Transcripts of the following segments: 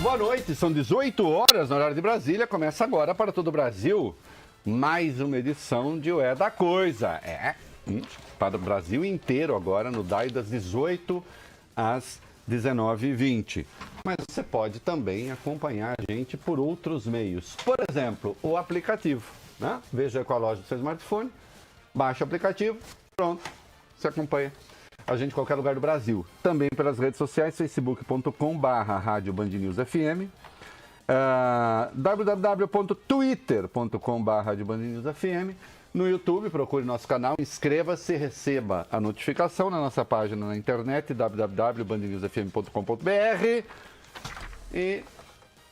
Boa noite, são 18 horas no horário de Brasília. Começa agora para todo o Brasil mais uma edição de O É da Coisa. Para o Brasil inteiro agora no DAI das 18 às 19h20. Mas você pode também acompanhar a gente por outros meios. Por exemplo, o aplicativo, né? Veja com a loja do seu smartphone, baixa o aplicativo, pronto, você acompanha a gente em qualquer lugar do Brasil. Também pelas redes sociais, facebook.com/Rádio Band News FM, www.twitter.com/Rádio Band News FM. No YouTube, procure nosso canal, inscreva-se e receba a notificação na nossa página na internet, www.bandnewsfm.com.br. E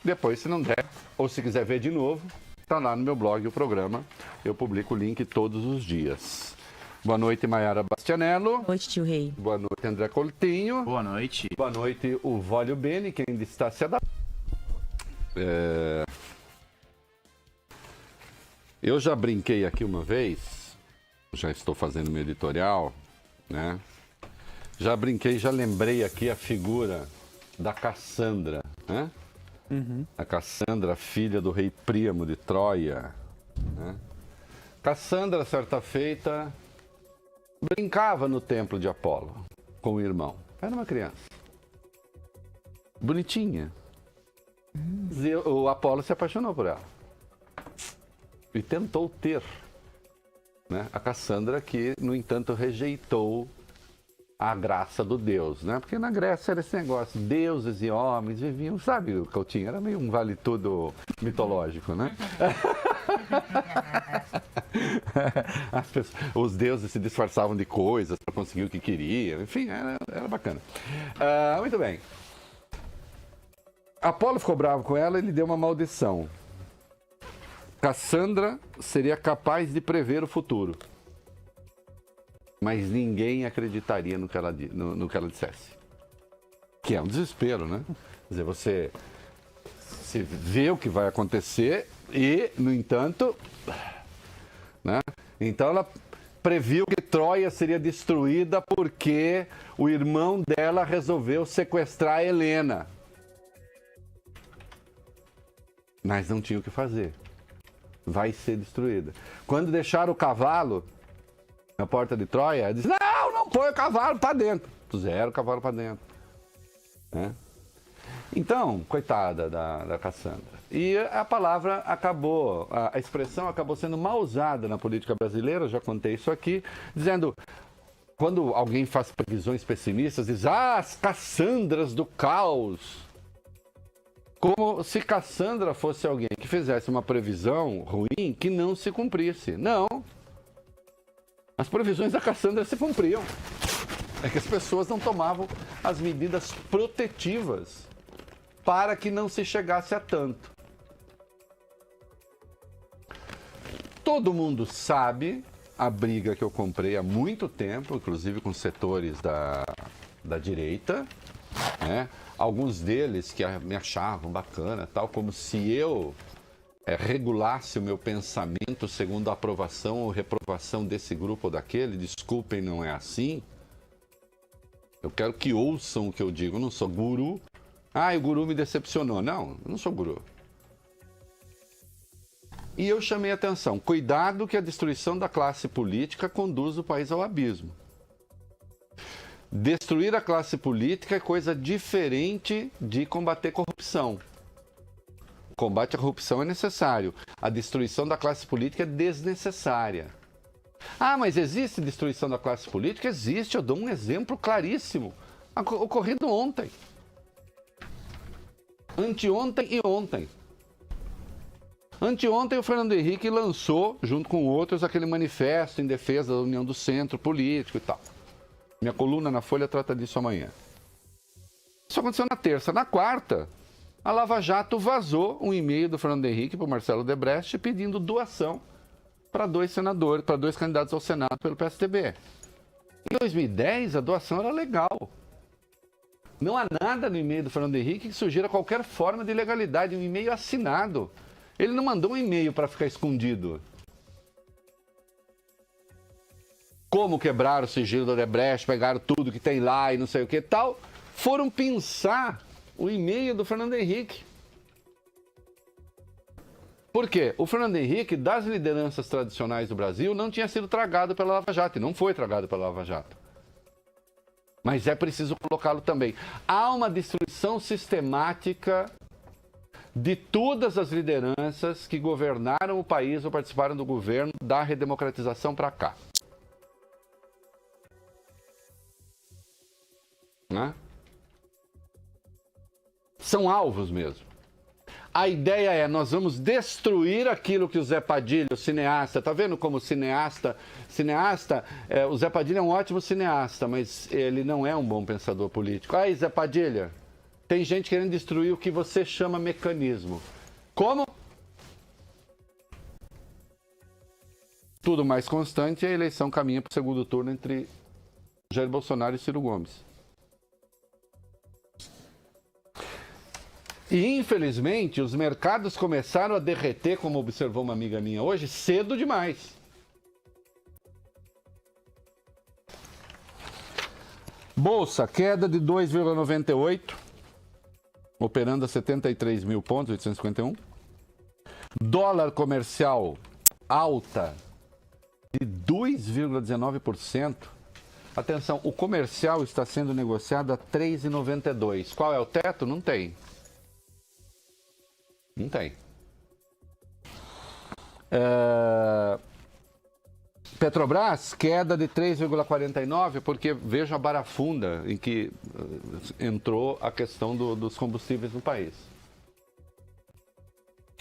depois, se não der, ou se quiser ver de novo, está lá no meu blog o programa. Eu publico o link todos os dias. Boa noite, Maiara Bastianello. Boa noite, tio Rei. Boa noite, André Coutinho. Boa noite. Boa noite, o Vólio Bene, que ainda está se adaptando. Eu já brinquei aqui uma vez, já estou fazendo meu editorial, né? Já brinquei, já lembrei aqui a figura da Cassandra, né? A Cassandra, filha do rei Príamo de Troia, né? Cassandra, certa feita, brincava no templo de Apolo com o irmão. Era uma criança. Bonitinha. O Apolo se apaixonou por ela. E tentou ter, né, a Cassandra, que, no entanto, rejeitou a graça do Deus, né? Porque na Grécia era esse negócio, deuses e homens viviam, sabe, o Coutinho? Era meio um vale-tudo mitológico, né? Os deuses se disfarçavam de coisas para conseguir o que queriam, enfim, era bacana. Muito bem. Apolo ficou bravo com ela e lhe deu uma maldição. Cassandra seria capaz de prever o futuro, mas ninguém acreditaria no que ela dissesse. Que é um desespero, né? Quer dizer, você vê o que vai acontecer e, no entanto, né? Então ela previu que Troia seria destruída porque o irmão dela resolveu sequestrar a Helena. Mas não tinha o que fazer. Vai ser destruída. Quando deixaram o cavalo na porta de Troia, ela disse, não põe o cavalo para dentro. Puseram o cavalo para dentro. Né? Então, coitada da Cassandra. E a palavra acabou, a expressão acabou sendo mal usada na política brasileira, eu já contei isso aqui, dizendo, quando alguém faz previsões pessimistas, diz, as Cassandras do caos. Como se Cassandra fosse alguém que fizesse uma previsão ruim que não se cumprisse. Não. As previsões da Cassandra se cumpriam. É que as pessoas não tomavam as medidas protetivas para que não se chegasse a tanto. Todo mundo sabe a briga que eu comprei há muito tempo, inclusive com setores da direita, né? Alguns deles que me achavam bacana, tal, como se eu regulasse o meu pensamento segundo a aprovação ou reprovação desse grupo ou daquele. Desculpem, não é assim. Eu quero que ouçam o que eu digo. Eu não sou guru. O guru me decepcionou. Não, eu não sou guru. E eu chamei a atenção. Cuidado que a destruição da classe política conduz o país ao abismo. Destruir a classe política é coisa diferente de combater corrupção. O combate à corrupção é necessário. A destruição da classe política é desnecessária. Mas existe destruição da classe política? Existe. Eu dou um exemplo claríssimo. Ocorrido ontem. Anteontem e ontem. Anteontem o Fernando Henrique lançou, junto com outros, aquele manifesto em defesa da União do Centro Político e tal. Minha coluna na Folha trata disso amanhã. Isso aconteceu na terça. Na quarta, a Lava Jato vazou um e-mail do Fernando Henrique para o Marcelo Debrecht pedindo doação para dois senadores, para dois candidatos ao Senado pelo PSDB. Em 2010, a doação era legal. Não há nada no e-mail do Fernando Henrique que sugira qualquer forma de ilegalidade, um e-mail assinado. Ele não mandou um e-mail para ficar escondido. Como quebraram o sigilo do Odebrecht, pegaram tudo que tem lá e não sei o que tal, foram pensar o e-mail do Fernando Henrique. Por quê? O Fernando Henrique, das lideranças tradicionais do Brasil, não tinha sido tragado pela Lava Jato, e não foi tragado pela Lava Jato. Mas é preciso colocá-lo também. Há uma destruição sistemática de todas as lideranças que governaram o país ou participaram do governo da redemocratização para cá. Né? São alvos mesmo. A ideia é, nós vamos destruir aquilo que o Zé Padilha, o cineasta, tá vendo como cineasta, o Zé Padilha é um ótimo cineasta, mas ele não é um bom pensador político. Aí, Zé Padilha, tem gente querendo destruir o que você chama mecanismo. Como? Tudo mais constante, a eleição caminha para o segundo turno entre Jair Bolsonaro e Ciro Gomes. E, infelizmente, os mercados começaram a derreter, como observou uma amiga minha hoje, cedo demais. Bolsa, queda de 2,98, operando a 73 mil pontos, 851. Dólar comercial, alta de 2,19%. Atenção, o comercial está sendo negociado a 3,92. Qual é o teto? Não tem. Não tem. Petrobras, queda de 3,49, porque veja a barafunda em que entrou a questão dos combustíveis no país.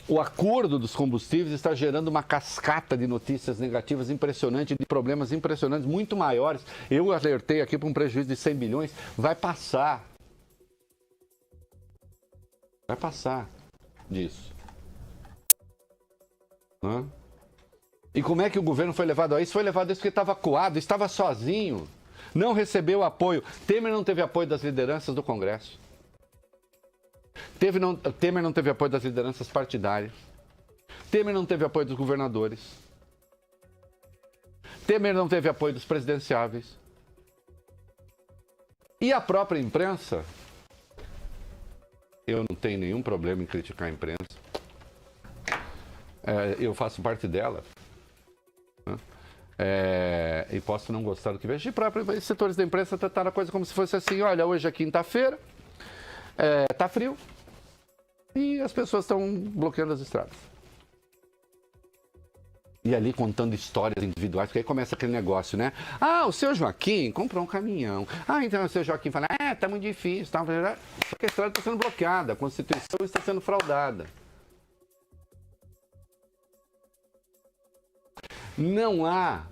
O acordo dos combustíveis está gerando uma cascata de notícias negativas impressionante, de problemas impressionantes, muito maiores. Eu alertei aqui para um prejuízo de 100 bilhões. Vai passar. Vai passar disso. Hã? E como é que o governo foi levado a isso? Foi levado a isso porque estava acuado, estava sozinho, não recebeu apoio. Temer não teve apoio das lideranças do Congresso. Temer não teve apoio das lideranças partidárias. Temer não teve apoio dos governadores. Temer não teve apoio dos presidenciáveis. E a própria imprensa, eu não tenho nenhum problema em criticar a imprensa. Eu faço parte dela. Né? E posso não gostar do que vejo. E próprios setores da imprensa trataram a coisa como se fosse assim: olha, hoje é quinta-feira, tá frio e as pessoas estão bloqueando as estradas. E ali contando histórias individuais, porque aí começa aquele negócio, né? Ah, o seu Joaquim comprou um caminhão. Ah, então o seu Joaquim fala, tá muito difícil. Tá... Só que a estrada está sendo bloqueada, a Constituição está sendo fraudada. Não há,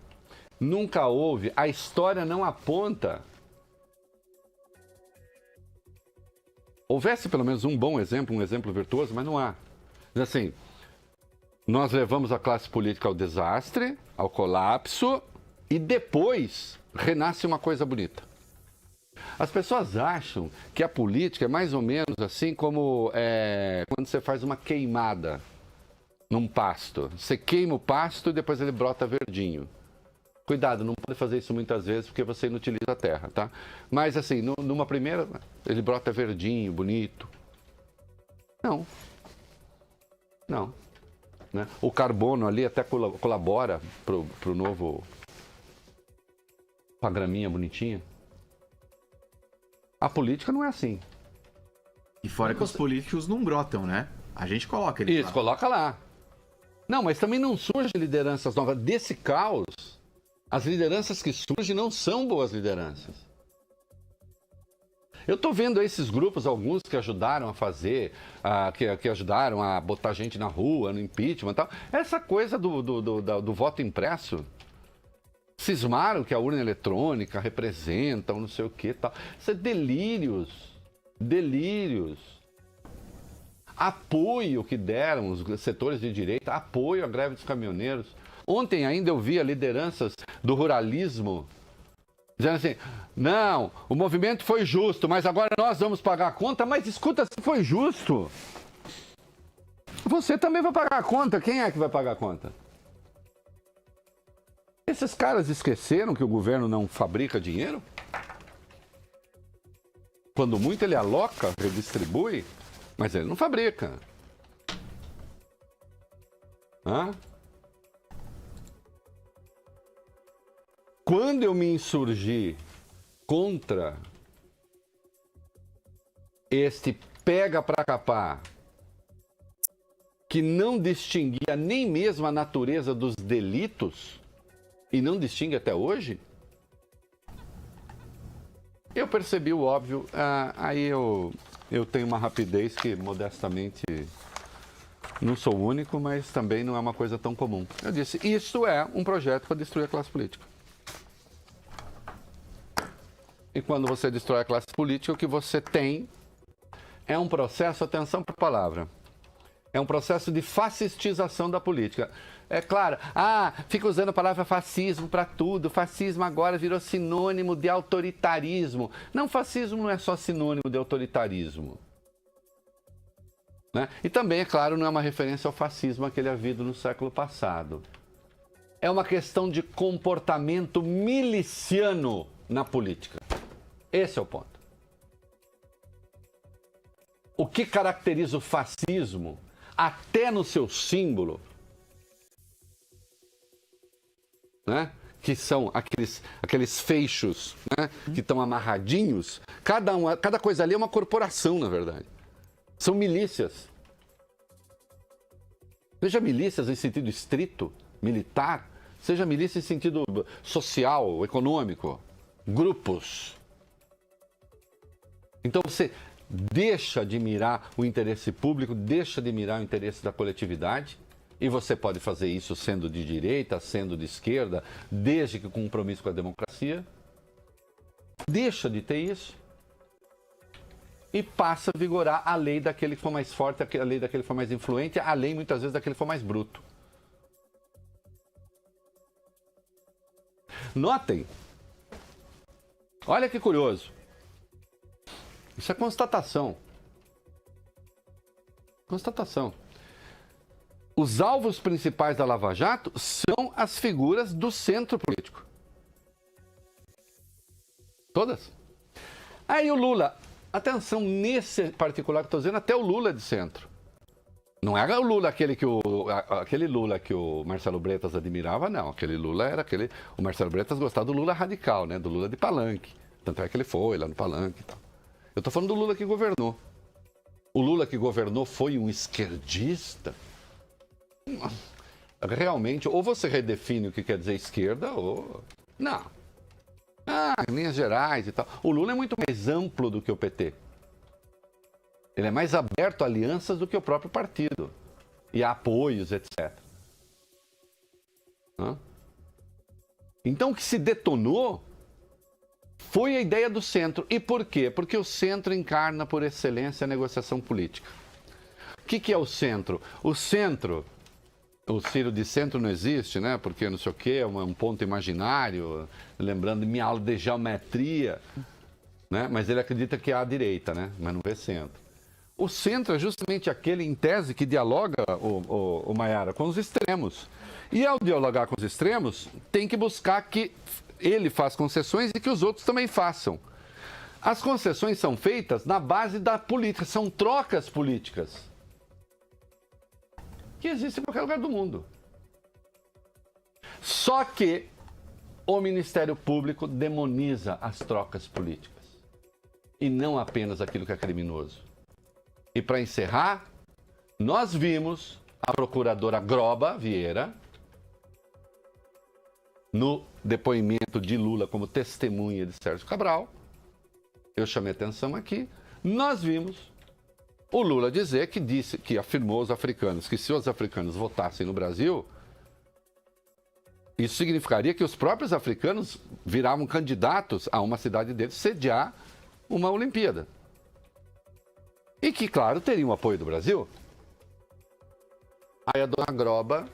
nunca houve, a história não aponta. Houvesse pelo menos um bom exemplo, um exemplo virtuoso, mas não há. Assim, nós levamos a classe política ao desastre, ao colapso, e depois renasce uma coisa bonita. As pessoas acham que a política é mais ou menos assim como quando você faz uma queimada num pasto. Você queima o pasto e depois ele brota verdinho. Cuidado, não pode fazer isso muitas vezes porque você inutiliza a terra, tá? Mas assim, numa primeira, ele brota verdinho, bonito. Não. Não. Né? O carbono ali até colabora pro novo... pra graminha bonitinha. A política não é assim. E fora que os políticos não brotam, né? A gente coloca eles lá. Isso, coloca lá. Não, mas também não surgem lideranças novas. Desse caos, as lideranças que surgem não são boas lideranças. Eu estou vendo esses grupos, alguns que ajudaram a fazer, que ajudaram a botar gente na rua, no impeachment e tal. Essa coisa do voto impresso. Cismaram que a urna eletrônica representa não sei o que tal. Isso é delírios. Delírios. Apoio que deram os setores de direita, apoio à greve dos caminhoneiros. Ontem ainda eu via lideranças do ruralismo dizendo assim, não, o movimento foi justo, mas agora nós vamos pagar a conta. Mas escuta, se foi justo, você também vai pagar a conta. Quem é que vai pagar a conta? Esses caras esqueceram que o governo não fabrica dinheiro? Quando muito ele aloca, redistribui, mas ele não fabrica. Hã? Quando eu me insurgi contra este pega para capar, que não distinguia nem mesmo a natureza dos delitos, e não distingue até hoje, eu percebi o óbvio. Aí eu tenho uma rapidez que, modestamente, não sou o único, mas também não é uma coisa tão comum. Eu disse, isso é um projeto para destruir a classe política. E quando você destrói a classe política, o que você tem é um processo, atenção para a palavra, é um processo de fascistização da política. É claro, fica usando a palavra fascismo para tudo. Fascismo agora virou sinônimo de autoritarismo. Não, fascismo não é só sinônimo de autoritarismo. Né? E também, é claro, não é uma referência ao fascismo aquele havido no século passado. É uma questão de comportamento miliciano na política. Esse é o ponto. O que caracteriza o fascismo, até no seu símbolo, né? Que são aqueles feixos, né? Que estão amarradinhos, cada coisa ali é uma corporação, na verdade. São milícias. Seja milícias em sentido estrito, militar, seja milícia em sentido social, econômico, grupos. Então você deixa de mirar o interesse público, deixa de mirar o interesse da coletividade, e você pode fazer isso sendo de direita, sendo de esquerda, desde que com compromisso com a democracia. Deixa de ter isso e passa a vigorar a lei daquele que for mais forte, a lei daquele que for mais influente, a lei muitas vezes daquele que for mais bruto. Notem, olha que curioso. Isso é constatação. Constatação. Os alvos principais da Lava Jato são as figuras do centro político. Todas. Aí o Lula, atenção, nesse particular que estou dizendo, até o Lula é de centro. Não era o Lula aquele Lula que o Marcelo Bretas admirava, não. Aquele Lula era aquele... O Marcelo Bretas gostava do Lula radical, né? Do Lula de palanque. Tanto é que ele foi lá no palanque e tal. Eu estou falando do Lula que governou. O Lula que governou foi um esquerdista? Realmente, ou você redefine o que quer dizer esquerda, ou... Não. Linhas gerais e tal. O Lula é muito mais amplo do que o PT. Ele é mais aberto a alianças do que o próprio partido. E a apoios, etc. Então, o que se detonou foi a ideia do centro. E por quê? Porque o centro encarna, por excelência, a negociação política. O que é o centro? O centro... O Ciro de centro não existe, né? Porque não sei o quê, é um ponto imaginário, lembrando minha aula de geometria, né? Mas ele acredita que é à direita, né? Mas não vê centro. O centro é justamente aquele, em tese, que dialoga, o Maiara, com os extremos. E ao dialogar com os extremos, tem que buscar que ele faça concessões e que os outros também façam. As concessões são feitas na base da política, são trocas políticas que existe em qualquer lugar do mundo. Só que o Ministério Público demoniza as trocas políticas. E não apenas aquilo que é criminoso. E para encerrar, nós vimos a procuradora Groba Vieira, no depoimento de Lula como testemunha de Sérgio Cabral, eu chamei atenção aqui, nós vimos o Lula dizer que afirmou aos africanos que se os africanos votassem no Brasil, isso significaria que os próprios africanos viravam candidatos a uma cidade deles sediar uma Olimpíada. E que, claro, teriam o apoio do Brasil. Aí a dona Groba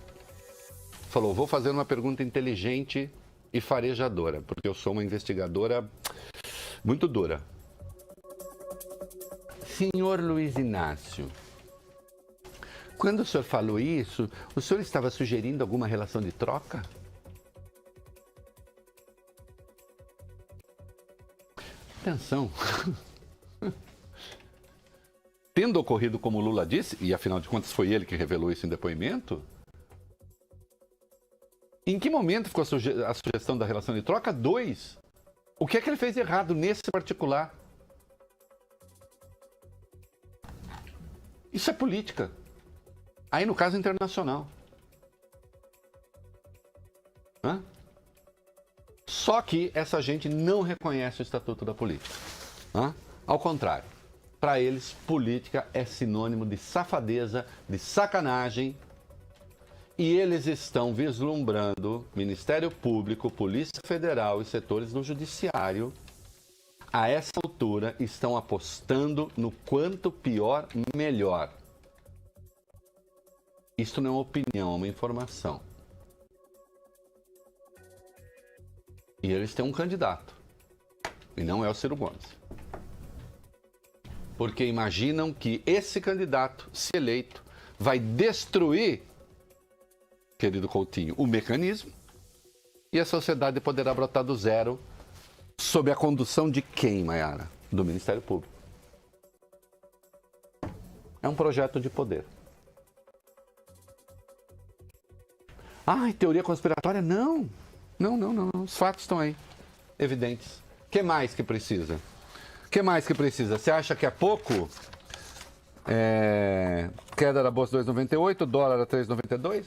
falou, vou fazer uma pergunta inteligente e farejadora, porque eu sou uma investigadora muito dura. Senhor Luiz Inácio, quando o senhor falou isso, o senhor estava sugerindo alguma relação de troca? Atenção, Tendo ocorrido como o Lula disse, e afinal de contas foi ele que revelou isso em depoimento, em que momento ficou a sugestão da relação de troca? 2. O que é que ele fez errado nesse particular? Isso é política. Aí no caso internacional. Hã? Só que essa gente não reconhece o Estatuto da Política. Hã? Ao contrário, para eles, política é sinônimo de safadeza, de sacanagem. E eles estão vislumbrando Ministério Público, Polícia Federal e setores do Judiciário. A essa altura, estão apostando no quanto pior, melhor. Isto não é uma opinião, é uma informação. E eles têm um candidato. E não é o Ciro Gomes. Porque imaginam que esse candidato, se eleito, vai destruir, querido Coutinho, o mecanismo e a sociedade poderá brotar do zero sob a condução de quem, Maiara? Do Ministério Público. É um projeto de poder. Ai, teoria conspiratória? Não. Não. Os fatos estão aí, evidentes. O que mais que precisa? O que mais que precisa? Você acha que é pouco? Queda da Bolsa 2,98, dólar a 3,92?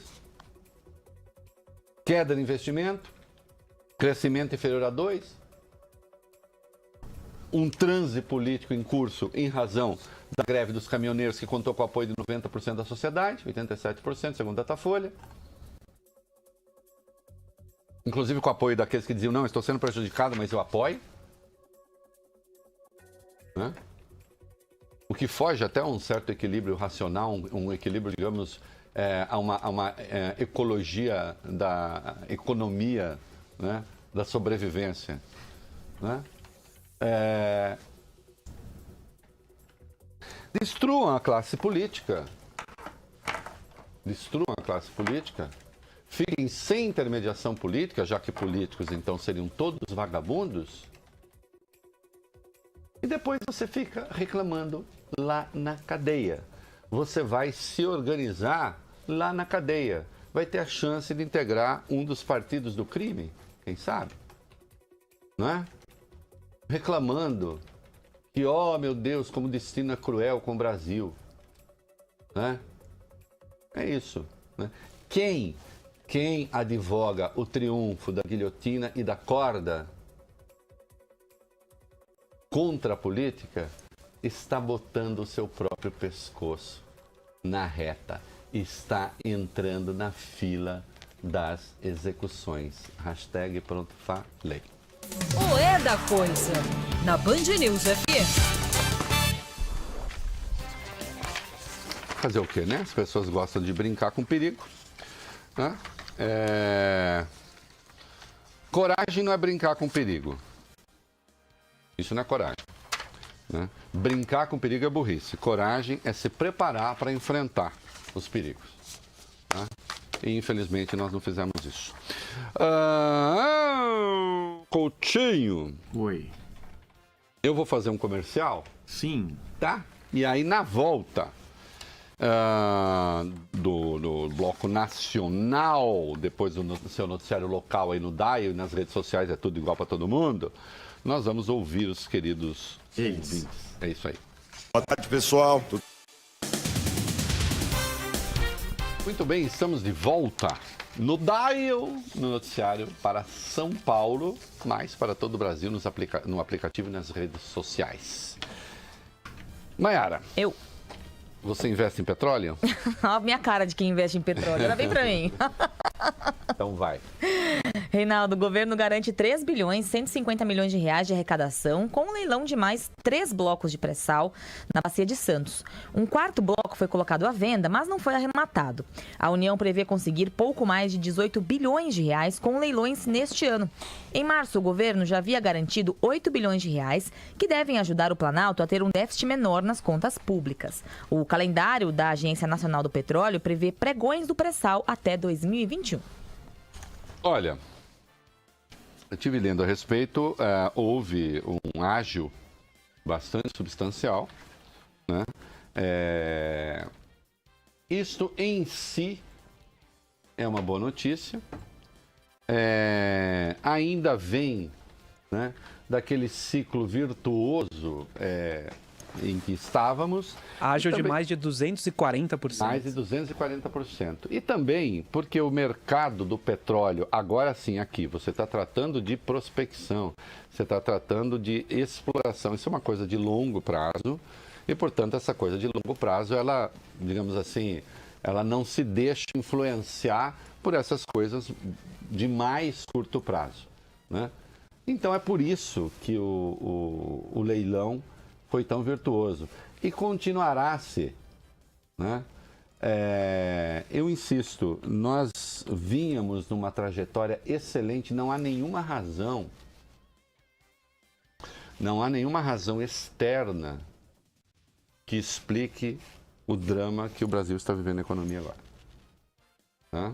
Queda de investimento? Crescimento inferior a 2? Um transe político em curso em razão da greve dos caminhoneiros que contou com o apoio de 90% da sociedade, 87%, segundo a Datafolha. Inclusive com o apoio daqueles que diziam, não, estou sendo prejudicado, mas eu apoio. Né? O que foge até a um certo equilíbrio racional, um equilíbrio, digamos, a uma ecologia da economia, né? Da sobrevivência. Né? Destruam a classe política. Fiquem sem intermediação política, já que políticos então seriam todos vagabundos. E depois você fica reclamando lá na cadeia. Você vai se organizar lá na cadeia. Vai ter a chance de integrar um dos partidos do crime, quem sabe? Não é? Reclamando que, oh meu Deus, como o destino é cruel com o Brasil. Né? É isso. Né? Quem advoga o triunfo da guilhotina e da corda contra a política está botando o seu próprio pescoço na reta, está entrando na fila das execuções. Hashtag pronto, falei. O É da Coisa, na Band News FM. Fazer o quê, né? As pessoas gostam de brincar com perigo. Né? Coragem não é brincar com perigo. Isso não é coragem. Né? Brincar com perigo é burrice. Coragem é se preparar para enfrentar os perigos. Tá? E infelizmente nós não fizemos isso. Coutinho. Oi. Eu vou fazer um comercial. Sim. Tá? E aí na volta do bloco nacional, depois do seu noticiário local aí no DAI e nas redes sociais, é tudo igual para todo mundo, nós vamos ouvir os queridos ouvintes. É isso aí. Boa tarde, pessoal. Muito bem, estamos de volta no Dial, no noticiário para São Paulo, mas para todo o Brasil no aplicativo e nas redes sociais. Maiara. Eu. Você investe em petróleo? Olha a minha cara de quem investe em petróleo. Olha bem pra mim. Então vai. Reinaldo, o governo garante 3 bilhões 150 milhões de reais de arrecadação com um leilão de mais 3 blocos de pré-sal na Bacia de Santos. Um quarto bloco foi colocado à venda, mas não foi arrematado. A União prevê conseguir pouco mais de 18 bilhões de reais com leilões neste ano. Em março, o governo já havia garantido 8 bilhões de reais que devem ajudar o Planalto a ter um déficit menor nas contas públicas. O calendário da Agência Nacional do Petróleo prevê pregões do pré-sal até 2021. Olha, eu estive lendo a respeito, houve um ágio bastante substancial, né? Isto em si é uma boa notícia. Ainda vem, né, daquele ciclo virtuoso em que estávamos. Ágil de também, mais de 240%. mais de 240%. E também porque o mercado do petróleo, agora sim, aqui, você está tratando de prospecção, você está tratando de exploração. Isso é uma coisa de longo prazo e, portanto, essa coisa de longo prazo, ela, digamos assim, ela não se deixa influenciar por essas coisas de mais curto prazo, né? Então é por isso que o leilão foi tão virtuoso e continuará a ser, né? Eu insisto, nós vínhamos numa trajetória excelente, não há nenhuma razão externa que explique o drama que o Brasil está vivendo na economia agora, tá?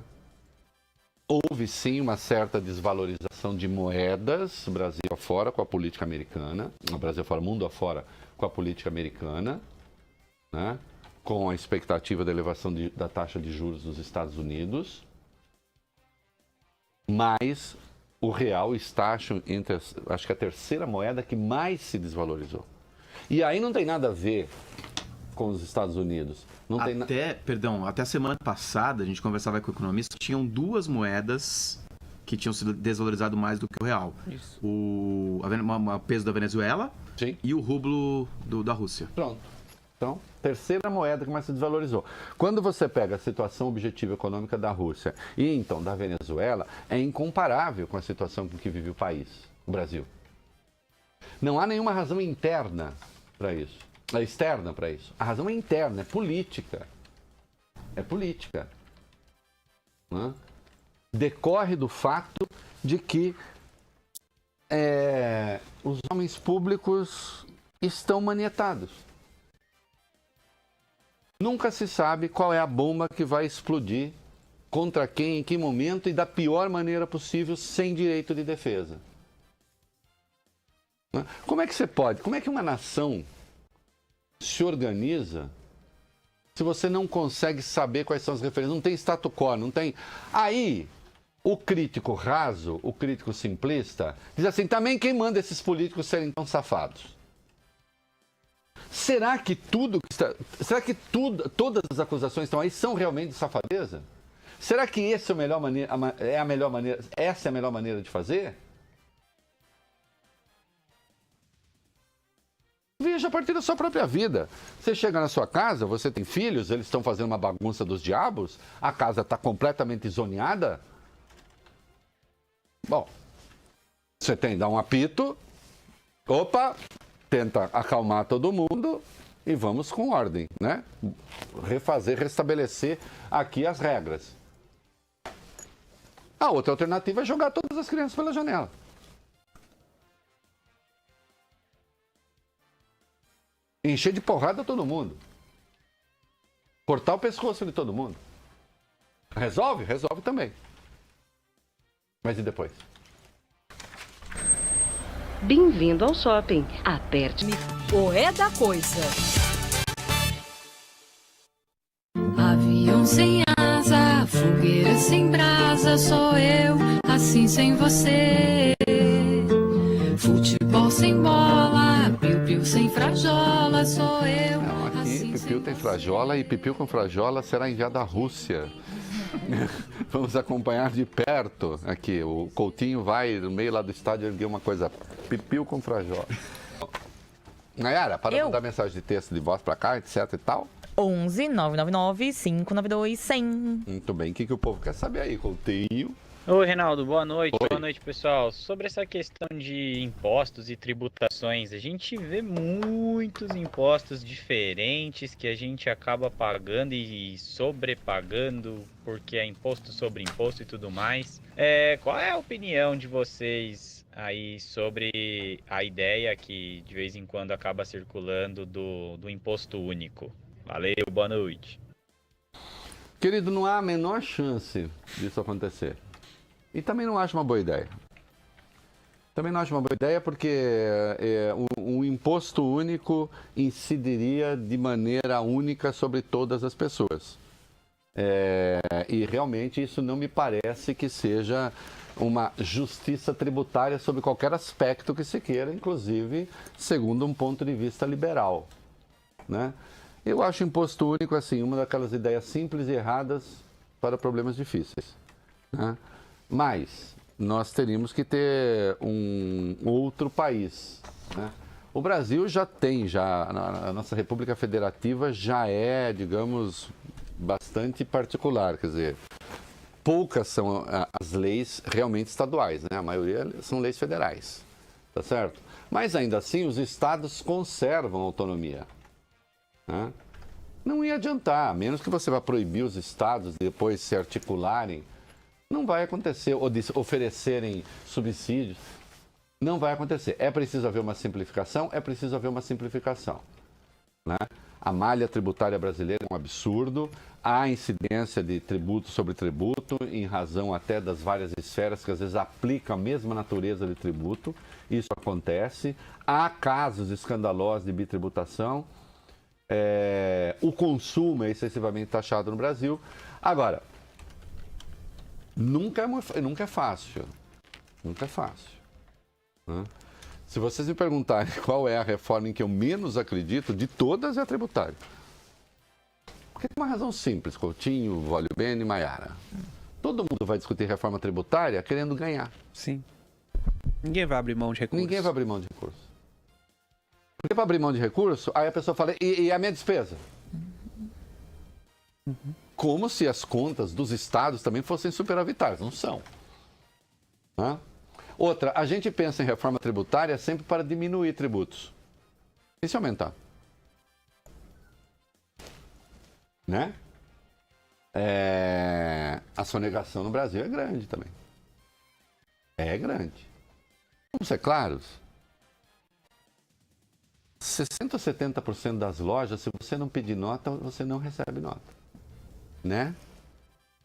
Houve sim uma certa desvalorização de moedas, Brasil afora com a política americana, Brasil afora, mundo afora com a política americana, né? Com a expectativa da elevação da taxa de juros dos Estados Unidos, mas o real está, acho que a terceira moeda que mais se desvalorizou. E aí não tem nada a ver com os Estados Unidos. Não tem até a semana passada, a gente conversava com economistas, tinham duas moedas que tinham sido desvalorizado mais do que o real. Isso. O peso da Venezuela, sim, e o rublo da Rússia. Pronto. Então, terceira moeda que mais se desvalorizou. Quando você pega a situação objetiva econômica da Rússia e então da Venezuela, é incomparável com a situação com que vive o país, o Brasil. Não há nenhuma razão interna para isso. Externa para isso. A razão é interna, é política. É política. Né? Decorre do fato de que os homens públicos estão manietados. Nunca se sabe qual é a bomba que vai explodir, contra quem, em que momento e da pior maneira possível, sem direito de defesa. Né? Como é que uma nação se organiza se você não consegue saber quais são as referências? Não tem status quo, não tem... Aí, o crítico raso, o crítico simplista, diz assim, também quem manda esses políticos serem tão safados? Será que todas as acusações estão aí são realmente de safadeza? Será que essa é a melhor maneira de fazer? Veja a partir da sua própria vida. Você chega na sua casa, você tem filhos, eles estão fazendo uma bagunça dos diabos, a casa está completamente zoneada. Bom, você dá um apito, opa, tenta acalmar todo mundo e vamos com ordem, né? Restabelecer aqui as regras. A outra alternativa é jogar todas as crianças pela janela. Encher de porrada todo mundo. Cortar o pescoço de todo mundo. Resolve? Resolve também. Mas e depois? Bem-vindo ao shopping. Aperte. O é da coisa. Avião sem asa, fogueira sem brasa, sou eu, assim sem você. Futebol sem bola, piu-piu sem frajola, sou eu. Não, aqui assim piu-piu tem frajola e piu-piu com frajola será enviado à Rússia. Vamos acompanhar de perto aqui. O Coutinho vai no meio lá do estádio erguer uma coisa, piu-piu com frajola. Nayara, para mandar mensagem de texto de voz para cá, etc e tal. 11 999 592 100. Muito bem. O que o povo quer saber aí, Coutinho? Oi, Reinaldo, boa noite. Oi. Boa noite, pessoal. Sobre essa questão de impostos e tributações, a gente vê muitos impostos diferentes que a gente acaba pagando e sobrepagando, porque é imposto sobre imposto e tudo mais. Qual é a opinião de vocês aí sobre a ideia que de vez em quando acaba circulando do imposto único? Valeu, boa noite. Querido, não há a menor chance disso acontecer. E também não acho uma boa ideia. Também não acho uma boa ideia porque um imposto único incidiria de maneira única sobre todas as pessoas. E realmente isso não me parece que seja uma justiça tributária sobre qualquer aspecto que se queira, inclusive segundo um ponto de vista liberal, né? Eu acho imposto único assim uma daquelas ideias simples e erradas para problemas difíceis, né? Mas nós teríamos que ter um outro país, né? O Brasil já tem, a nossa República Federativa já é, digamos, bastante particular, quer dizer, poucas são as leis realmente estaduais, né? A maioria são leis federais, tá certo? Mas ainda assim os estados conservam autonomia, né? Não ia adiantar, a menos que você vá proibir os estados de depois se articularem, não vai acontecer, ou de oferecerem subsídios, não vai acontecer. É preciso haver uma simplificação, é preciso haver uma simplificação, né? A malha tributária brasileira é um absurdo, há incidência de tributo sobre tributo, em razão até das várias esferas que às vezes aplicam a mesma natureza de tributo, isso acontece, há casos escandalosos de bitributação, o consumo é excessivamente taxado no Brasil. Agora, nunca é fácil, nunca é fácil, né? Se vocês me perguntarem qual é a reforma em que eu menos acredito, de todas é a tributária. Porque tem uma razão simples, Coutinho, Vólio Bene e Maiara. Todo mundo vai discutir reforma tributária querendo ganhar. Sim. Ninguém vai abrir mão de recurso. Ninguém vai abrir mão de recurso. Porque para abrir mão de recurso, aí a pessoa fala, e a minha despesa? Como se as contas dos estados também fossem superavitárias. Não são. Né? Outra, a gente pensa em reforma tributária sempre para diminuir tributos. E se aumentar? Né? A sonegação no Brasil é grande também. É grande. Vamos ser claros. 60% ou 70% das lojas, se você não pedir nota, você não recebe nota. Né?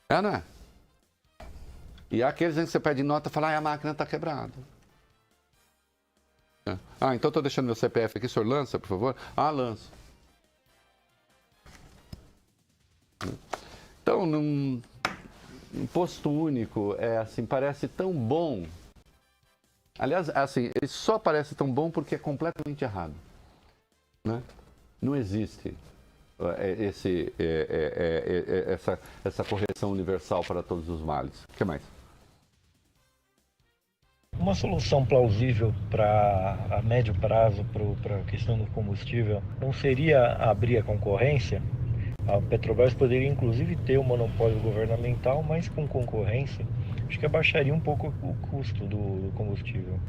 Não é? E há aqueles em que você pede nota e fala, a máquina está quebrada. Então estou deixando meu CPF aqui, o senhor lança, por favor? Lanço. Então, imposto único parece tão bom. Aliás, assim, ele só parece tão bom porque é completamente errado, né? Não existe essa correção universal para todos os males. O que mais? Uma solução plausível a médio prazo para a questão do combustível não seria abrir a concorrência? A Petrobras poderia inclusive ter um monopólio governamental, mas com concorrência, acho que abaixaria um pouco o custo do combustível.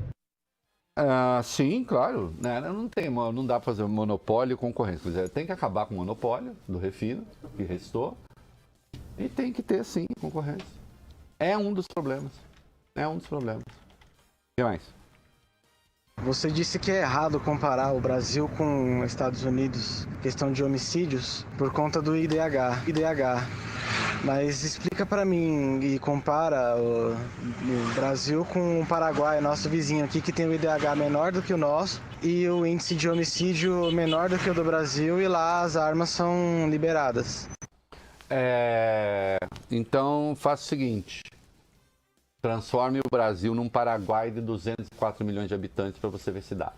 Sim, claro. Não dá para fazer monopólio e concorrência. Tem que acabar com o monopólio do refino, que restou, e tem que ter, sim, concorrência. É um dos problemas. O que mais? Você disse que é errado comparar o Brasil com os Estados Unidos, questão de homicídios, por conta do IDH. Mas explica para mim e compara o Brasil com o Paraguai, nosso vizinho aqui, que tem o IDH menor do que o nosso e o índice de homicídio menor do que o do Brasil, e lá as armas são liberadas. Então, faça o seguinte. Transforme o Brasil num Paraguai de 204 milhões de habitantes para você ver se dá.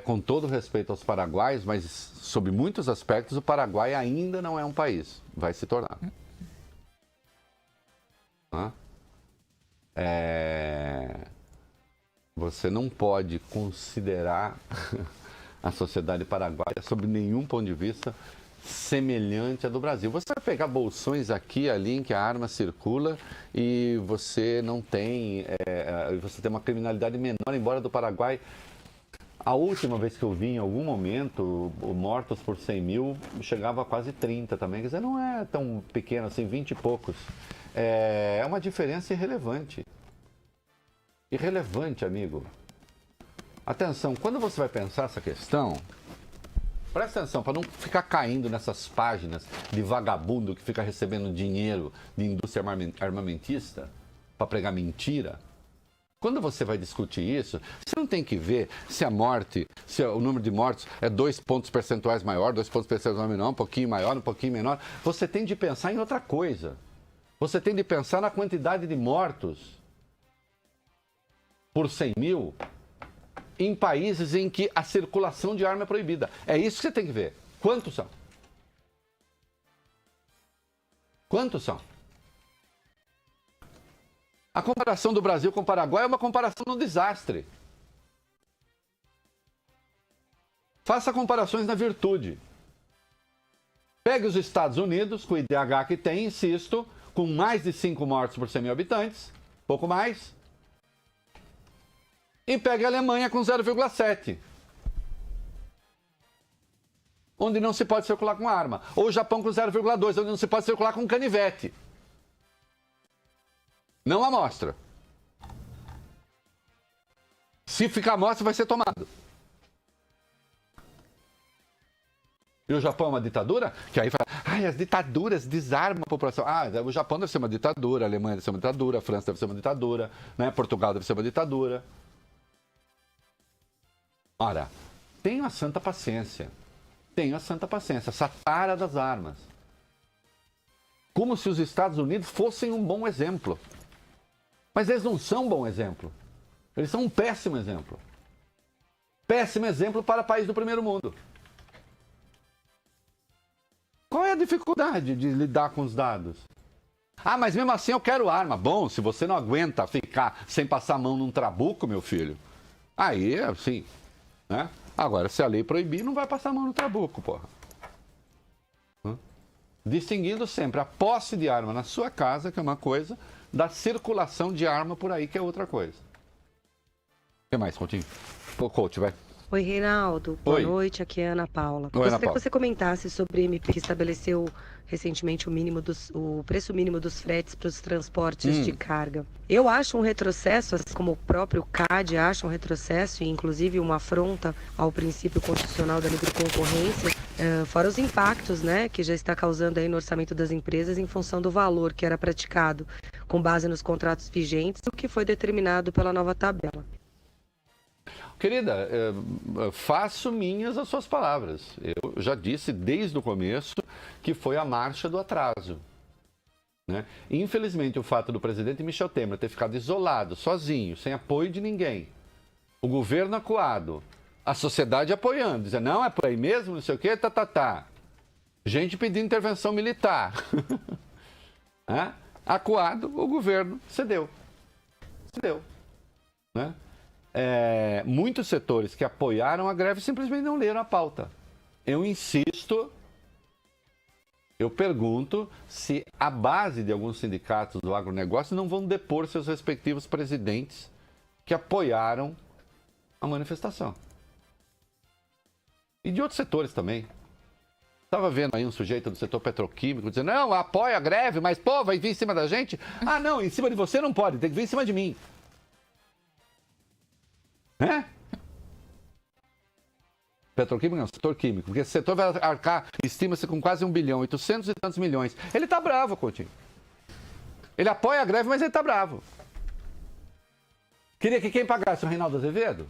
Com todo respeito aos paraguaios, mas sob muitos aspectos o Paraguai ainda não é um país. Vai se tornar. Você não pode considerar a sociedade paraguaia, sob nenhum ponto de vista, semelhante à do Brasil. Você vai pegar bolsões aqui e ali em que a arma circula e você não tem, você tem uma criminalidade menor, embora do Paraguai. A última vez que eu vi, em algum momento, mortos por 100 mil, chegava a quase 30 também. Quer dizer, não é tão pequeno assim, 20 e poucos. É uma diferença irrelevante. Irrelevante, amigo. Atenção, quando você vai pensar essa questão, Presta atenção, para não ficar caindo nessas páginas de vagabundo que fica recebendo dinheiro de indústria armamentista para pregar mentira. Quando você vai discutir isso, você não tem que ver se a morte, se o número de mortos é 2 pontos percentuais maior, 2 pontos percentuais menor, um pouquinho maior, um pouquinho menor. Você tem de pensar em outra coisa. Você tem de pensar na quantidade de mortos por 100 mil em países em que a circulação de arma é proibida. É isso que você tem que ver. Quantos são? Quantos são? A comparação do Brasil com o Paraguai é uma comparação no desastre. Faça comparações na virtude. Pegue os Estados Unidos, com o IDH que tem, insisto, com mais de 5 mortos por 100 mil habitantes, pouco mais. E pegue a Alemanha com 0,7. Onde não se pode circular com arma. Ou o Japão com 0,2, onde não se pode circular com canivete. Não amostra. Se ficar amostra, vai ser tomado. E o Japão é uma ditadura? Que aí fala, ai, as ditaduras desarmam a população. Ah, o Japão deve ser uma ditadura, a Alemanha deve ser uma ditadura, a França deve ser uma ditadura, né? Portugal deve ser uma ditadura. Ora, tenha a santa paciência. Tenha a santa paciência. Essa tara das armas. Como se os Estados Unidos fossem um bom exemplo. Mas eles não são um bom exemplo. Eles são um péssimo exemplo. Péssimo exemplo para país do primeiro mundo. Qual é a dificuldade de lidar com os dados? Ah, mas mesmo assim eu quero arma. Bom, se você não aguenta ficar sem passar a mão num trabuco, meu filho, aí, assim, né? Agora, se a lei proibir, não vai passar a mão no trabuco, porra. Distinguindo sempre a posse de arma na sua casa, que é uma coisa, da circulação de arma por aí, que é outra coisa. O que mais, Coutinho? Ô, Coach, vai. Oi, Reinaldo. Boa noite, aqui é a Ana Paula. Oi, Gostaria Ana Paula. que você comentasse sobre o MP que estabeleceu recentemente o preço mínimo dos fretes para os transportes de carga. Eu acho um retrocesso, assim como o próprio CAD acha um retrocesso, e inclusive uma afronta ao princípio constitucional da livre concorrência, fora os impactos, né, que já está causando aí no orçamento das empresas em função do valor que era praticado com base nos contratos vigentes, o que foi determinado pela nova tabela. Querida, faço minhas as suas palavras. Eu já disse desde o começo que foi a marcha do atraso. Né? Infelizmente, o fato do presidente Michel Temer ter ficado isolado, sozinho, sem apoio de ninguém, o governo acuado, a sociedade apoiando, dizendo, não, é por aí mesmo, não sei o quê, tá. Gente pedindo intervenção militar. Acuado, o governo cedeu. Né? Muitos setores que apoiaram a greve simplesmente não leram a pauta. Eu insisto, eu pergunto se a base de alguns sindicatos do agronegócio não vão depor seus respectivos presidentes que apoiaram a manifestação. E de outros setores também. Estava vendo aí um sujeito do setor petroquímico dizendo, não, apoia a greve, mas pô, vai vir em cima da gente? Ah, não, em cima de você não pode, tem que vir em cima de mim. Petroquímico não, setor químico, porque esse setor vai arcar, estima-se com quase 1 bilhão, 800 e tantos milhões. Ele tá bravo, Coutinho. Ele apoia a greve, mas ele tá bravo. Queria que quem pagasse o Reinaldo Azevedo?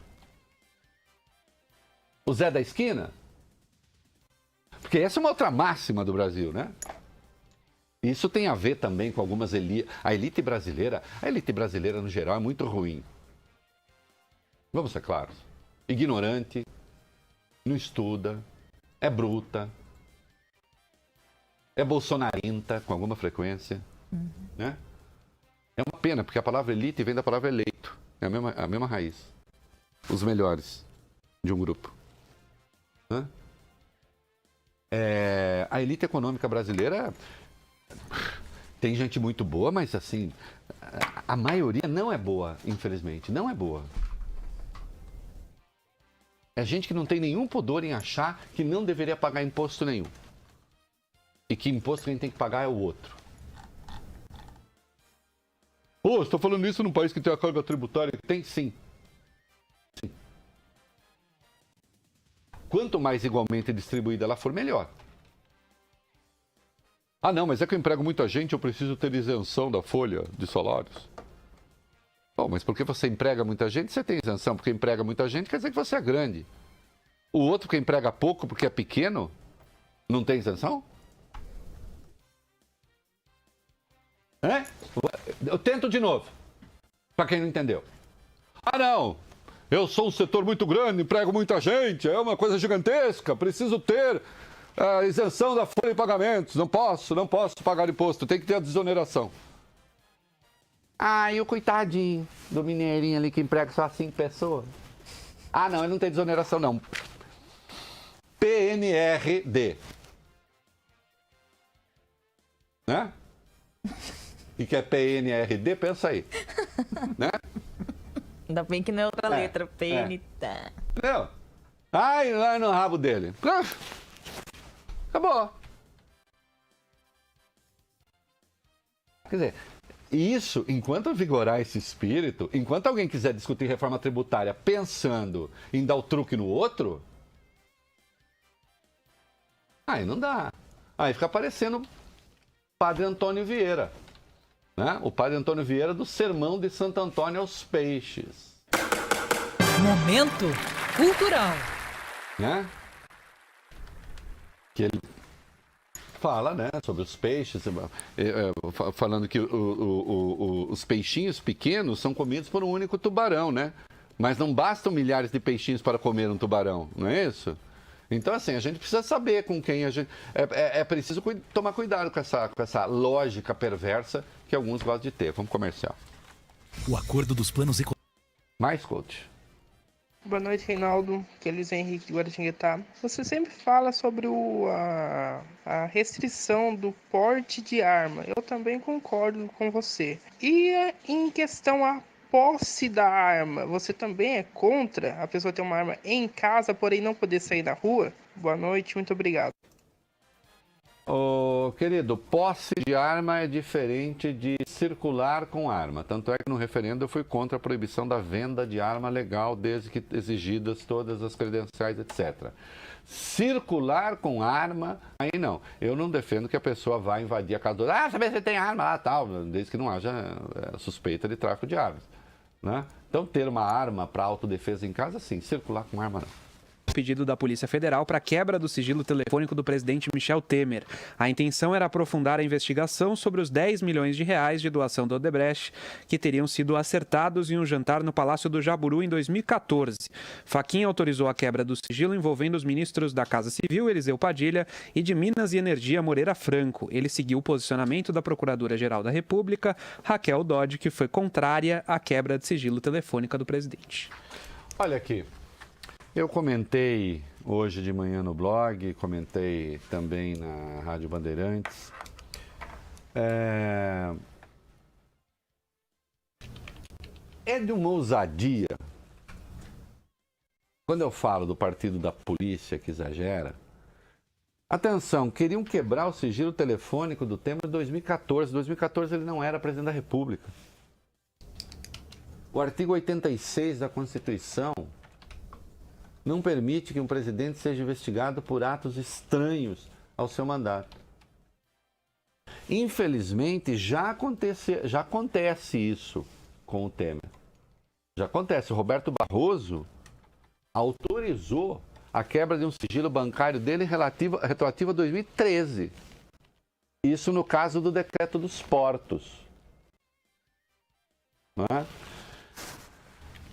O Zé da esquina? Porque essa é uma outra máxima do Brasil, né? Isso tem a ver também com algumas elites. A elite brasileira no geral é muito ruim. Vamos ser claros. Ignorante, não estuda, é bruta, é bolsonarinta com alguma frequência. Né? É uma pena, porque a palavra elite vem da palavra eleito. É a mesma raiz. Os melhores de um grupo. Né? A elite econômica brasileira tem gente muito boa, mas assim, a maioria não é boa, infelizmente. Não é boa. É gente que não tem nenhum pudor em achar que não deveria pagar imposto nenhum. E que imposto quem tem que pagar é o outro. Pô, você está falando isso num país que tem a carga tributária? Tem sim. Quanto mais igualmente distribuída ela for, melhor. Ah, não, mas é que eu emprego muita gente, eu preciso ter isenção da folha de salários. Bom, mas porque você emprega muita gente, você tem isenção. Porque emprega muita gente, quer dizer que você é grande. O outro que emprega pouco porque é pequeno, não tem isenção? É? Eu tento de novo, para quem não entendeu. Ah, não, eu sou um setor muito grande, emprego muita gente, é uma coisa gigantesca, preciso ter a isenção da folha de pagamentos, não posso pagar imposto, tem que ter a desoneração. Ah, e o coitadinho do mineirinho ali que emprega só 5 pessoas? Ah, não, ele não tem desoneração, não. PNRD. Né? E que é PNRD, pensa aí. Né? Ainda bem que não é outra letra. PN. Tá. Entendeu? Ai, vai no rabo dele. Acabou. Quer dizer, isso, enquanto vigorar esse espírito, enquanto alguém quiser discutir reforma tributária pensando em dar o truque no outro, aí não dá. Aí fica parecendo Padre Antônio Vieira. Né? O Padre Antônio Vieira do Sermão de Santo Antônio aos Peixes. Momento cultural. Né? Que ele fala, né, sobre os peixes, falando que os peixinhos pequenos são comidos por um único tubarão, né? Mas não bastam milhares de peixinhos para comer um tubarão, não é isso? Então, assim, a gente precisa saber com quem a gente... É preciso tomar cuidado com essa lógica perversa que alguns gostam de ter. Vamos comercial. O acordo dos planos econômicos. Mais, coach. Boa noite, Reinaldo. Que é Luiz Henrique de Guaratinguetá. Você sempre fala sobre a restrição do porte de arma. Eu também concordo com você. E em questão a posse da arma, você também é contra a pessoa ter uma arma em casa, porém não poder sair na rua? Boa noite, muito obrigado. Ô, querido, posse de arma é diferente de circular com arma. Tanto é que no referendo eu fui contra a proibição da venda de arma legal, desde que exigidas todas as credenciais, etc. Circular com arma, aí não. Eu não defendo que a pessoa vá invadir a casa do outro. Ah, saber se tem arma lá, tal, desde que não haja suspeita de tráfico de armas. Né? Então, ter uma arma para autodefesa em casa, sim. Circular com arma, não. Pedido da Polícia Federal para quebra do sigilo telefônico do presidente Michel Temer. A intenção era aprofundar a investigação sobre os 10 milhões de reais de doação do Odebrecht, que teriam sido acertados em um jantar no Palácio do Jaburu em 2014. Fachin autorizou a quebra do sigilo envolvendo os ministros da Casa Civil, Eliseu Padilha, e de Minas e Energia, Moreira Franco. Ele seguiu o posicionamento da Procuradora-Geral da República, Raquel Dodge, que foi contrária à quebra de sigilo telefônica do presidente. Olha aqui. Eu comentei hoje de manhã no blog, comentei também na Rádio Bandeirantes. É de uma ousadia. Quando eu falo do partido da polícia que exagera, atenção, queriam quebrar o sigilo telefônico do Temer em 2014. Em 2014 ele não era presidente da República. O artigo 86 da Constituição não permite que um presidente seja investigado por atos estranhos ao seu mandato. Infelizmente, já acontece isso com o Temer. Já acontece. O Roberto Barroso autorizou a quebra de um sigilo bancário dele retroativo a 2013. Isso no caso do decreto dos portos. Não é?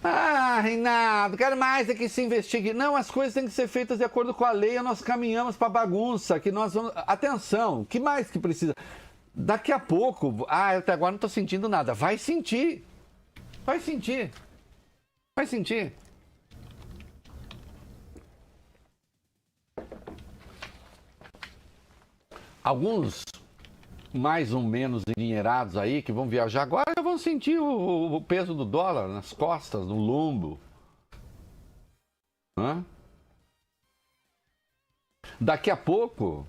Ah, Reinaldo, quero mais é que se investigue. Não, as coisas têm que ser feitas de acordo com a lei, nós caminhamos para bagunça, que nós vamos... Atenção, o que mais que precisa? Daqui a pouco, até agora não estou sentindo nada. Vai sentir. Vai sentir. Vai sentir. Alguns mais ou menos endinheirados aí, que vão viajar agora, já vão sentir o peso do dólar nas costas, no lombo. Hã? Daqui a pouco,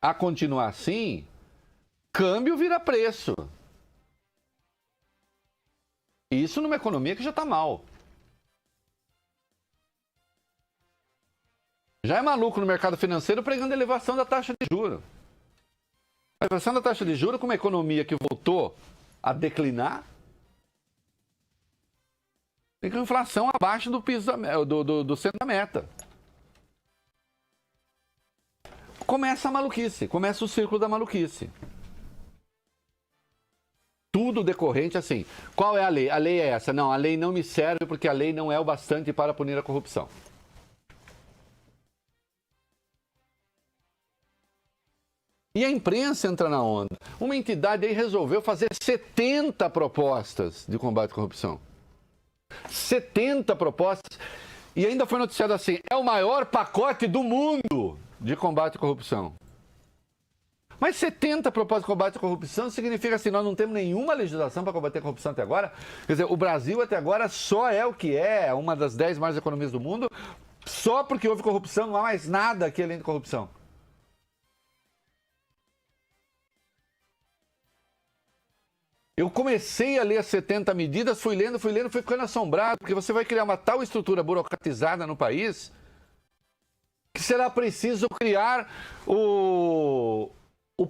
a continuar assim, câmbio vira preço. Isso numa economia que já está mal. Já é maluco no mercado financeiro pregando elevação da taxa de juros. A elevação da taxa de juros com uma economia que voltou a declinar e com inflação abaixo do piso do centro da meta. Começa a maluquice, começa o círculo da maluquice. Tudo decorrente assim. Qual é a lei? A lei é essa. Não, a lei não me serve porque a lei não é o bastante para punir a corrupção. E a imprensa entra na onda. Uma entidade aí resolveu fazer 70 propostas de combate à corrupção. 70 propostas. E ainda foi noticiado assim, é o maior pacote do mundo de combate à corrupção. Mas 70 propostas de combate à corrupção significa assim, nós não temos nenhuma legislação para combater a corrupção até agora. Quer dizer, o Brasil até agora só é o que é, uma das 10 maiores economias do mundo, só porque houve corrupção, não há mais nada aqui além de corrupção. Eu comecei a ler as 70 medidas, fui lendo, fui ficando assombrado, porque você vai criar uma tal estrutura burocratizada no país que será preciso criar o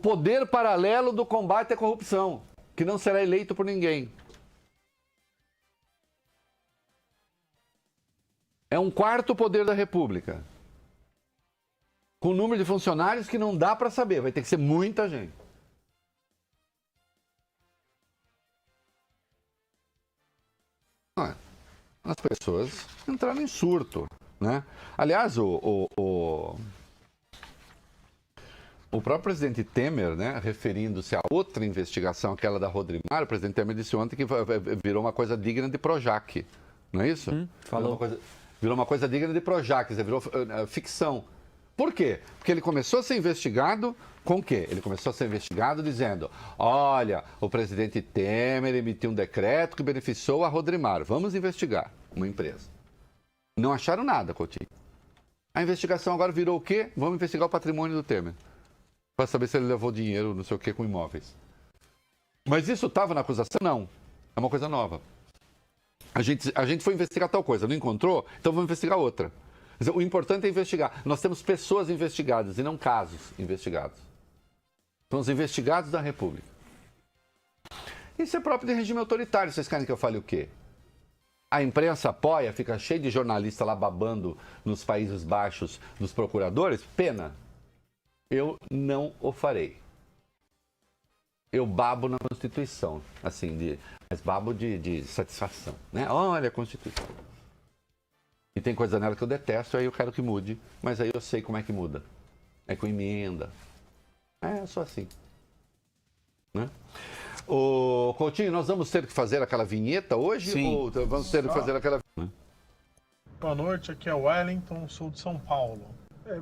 poder paralelo do combate à corrupção, que não será eleito por ninguém. É um quarto poder da República, com um número de funcionários que não dá para saber, vai ter que ser muita gente. As pessoas entraram em surto, né? Aliás, o próprio presidente Temer, né, referindo-se a outra investigação, aquela da Rodrimar, o presidente Temer disse ontem que virou uma coisa digna de Projac, não é isso? Falou. Virou uma coisa digna de Projac, virou ficção. Por quê? Porque ele começou a ser investigado com o quê? Ele começou a ser investigado dizendo, olha, o presidente Temer emitiu um decreto que beneficiou a Rodrimar, vamos investigar uma empresa. Não acharam nada, Coutinho. A investigação agora virou o quê? Vamos investigar o patrimônio do Temer, para saber se ele levou dinheiro, não sei o quê, com imóveis. Mas isso estava na acusação? Não. É uma coisa nova. A gente foi investigar tal coisa, não encontrou? Então vamos investigar outra. O importante é investigar. Nós temos pessoas investigadas e não casos investigados. São os investigados da República. Isso é próprio de regime autoritário. Vocês querem que eu fale o quê? A imprensa apoia, fica cheio de jornalista lá babando nos Países Baixos dos procuradores? Pena. Eu não o farei. Eu babo na Constituição, assim, mas babo de satisfação, né? Olha a Constituição. E tem coisa nela que eu detesto, aí eu quero que mude, mas aí eu sei como é que muda. É com emenda. Eu sou assim. Né? Ô, Coutinho, nós vamos ter que fazer aquela vinheta hoje? Sim. Ou vamos ter que fazer aquela... Boa noite, aqui é o Wellington, sou de São Paulo.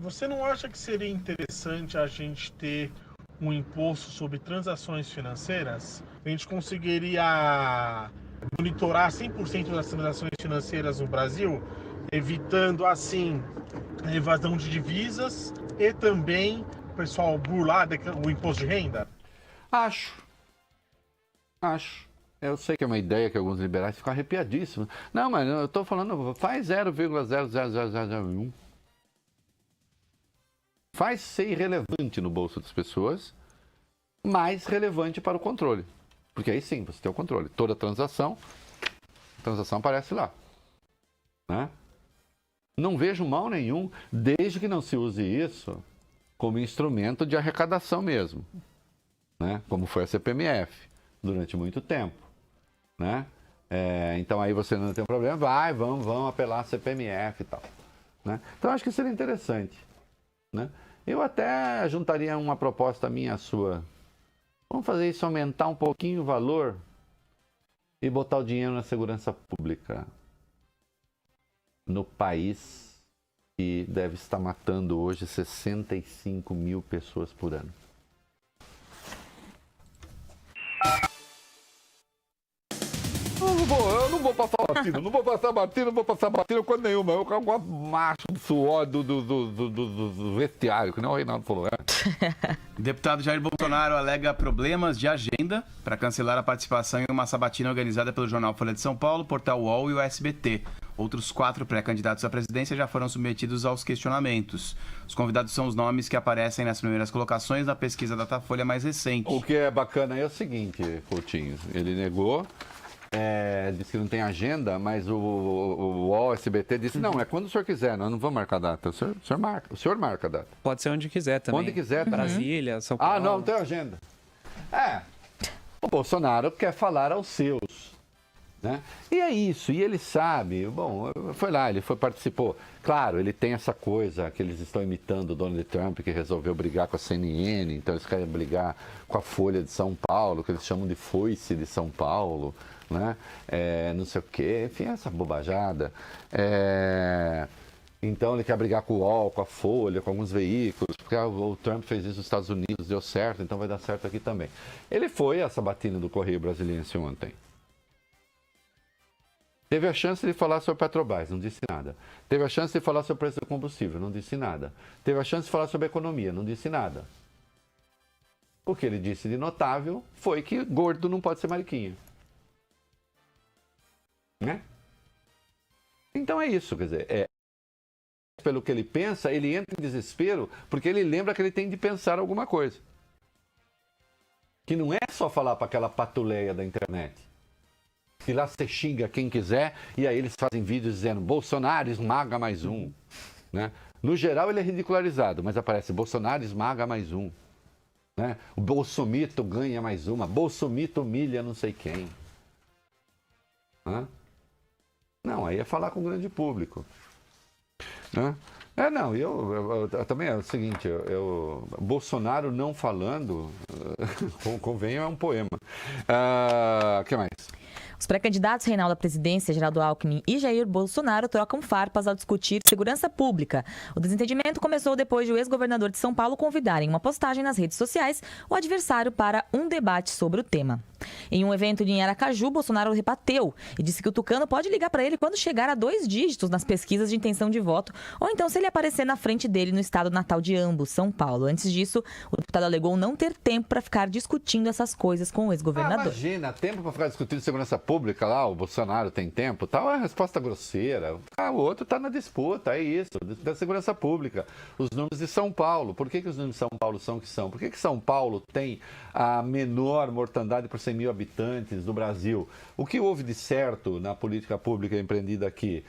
Você não acha que seria interessante a gente ter um imposto sobre transações financeiras? A gente conseguiria monitorar 100% das transações financeiras no Brasil, evitando assim a evasão de divisas e também o pessoal burlar o imposto de renda? Acho. Eu sei que é uma ideia que alguns liberais ficam arrepiadíssimos. Não, mas eu estou falando, faz 0,00001. Faz ser irrelevante no bolso das pessoas, mais relevante para o controle. Porque aí sim, você tem o controle. Toda transação, a transação aparece lá. Né? Não vejo mal nenhum, desde que não se use isso como instrumento de arrecadação mesmo. Né? Como foi a CPMF, durante muito tempo. Né? Então aí você não tem problema, vamos apelar a CPMF e tal. Né? Então acho que seria interessante. Né? Eu até juntaria uma proposta minha à sua. Vamos fazer isso aumentar um pouquinho o valor e botar o dinheiro na segurança pública no país que deve estar matando hoje 65 mil pessoas por ano. Eu não vou para falar não vou passar batina coisa nenhuma. Eu gosto macho do suor do vestiário, que nem o Reinaldo falou. Deputado Jair Bolsonaro alega problemas de agenda para cancelar a participação em uma sabatina organizada pelo jornal Folha de São Paulo, Portal UOL e o SBT. Outros 4 pré-candidatos à presidência já foram submetidos aos questionamentos. Os convidados são os nomes que aparecem nas primeiras colocações da pesquisa Datafolha mais recente. O que é bacana é o seguinte, Coutinho, ele negou, disse que não tem agenda, mas o SBT disse, não, é quando o senhor quiser, nós não vamos marcar a data, o senhor marca a data. Pode ser onde quiser também. Onde quiser também. Brasília, São Paulo. Não tem agenda. O Bolsonaro quer falar aos seus. Né? E é isso, e ele sabe, foi lá, ele participou. Claro, ele tem essa coisa que eles estão imitando o Donald Trump, que resolveu brigar com a CNN, então eles querem brigar com a Folha de São Paulo, que eles chamam de foice de São Paulo, né? Não sei o quê, enfim, essa bobajada. Então ele quer brigar com o UOL, com a Folha, com alguns veículos, porque o Trump fez isso nos Estados Unidos, deu certo, então vai dar certo aqui também. Ele foi a sabatina do Correio Brasiliense ontem. Teve a chance de falar sobre Petrobras, não disse nada. Teve a chance de falar sobre o preço do combustível, não disse nada. Teve a chance de falar sobre economia, não disse nada. O que ele disse de notável foi que gordo não pode ser mariquinha. Né? Então é isso, quer dizer, pelo que ele pensa, ele entra em desespero porque ele lembra que ele tem de pensar alguma coisa. Que não é só falar para aquela patuleia da internet. E lá você xinga quem quiser, e aí eles fazem vídeos dizendo Bolsonaro esmaga mais um. Né? No geral ele é ridicularizado, mas aparece Bolsonaro esmaga mais um. Né? O Bolsomito ganha mais uma, Bolsomito humilha não sei quem. Não, aí é falar com o grande público. Né? Eu também é o seguinte, Bolsonaro não falando, convenha, é um poema. O que mais? Os pré-candidatos Reinaldo à presidência, Geraldo Alckmin e Jair Bolsonaro trocam farpas ao discutir segurança pública. O desentendimento começou depois de o ex-governador de São Paulo convidar em uma postagem nas redes sociais o adversário para um debate sobre o tema. Em um evento em Aracaju, Bolsonaro rebateu e disse que o tucano pode ligar para ele quando chegar a 2 dígitos nas pesquisas de intenção de voto, ou então se ele aparecer na frente dele no estado natal de ambos, São Paulo. Antes disso, o deputado alegou não ter tempo para ficar discutindo essas coisas com o ex-governador. Imagina, tempo para ficar discutindo segurança pública lá, o Bolsonaro tem tempo, tal, é a resposta grosseira. O outro está na disputa, é isso, da segurança pública. Os números de São Paulo, por que os números de São Paulo são o que são? Por que São Paulo tem a menor mortandade por 100 mil habitantes do Brasil? O que houve de certo na política pública empreendida aqui?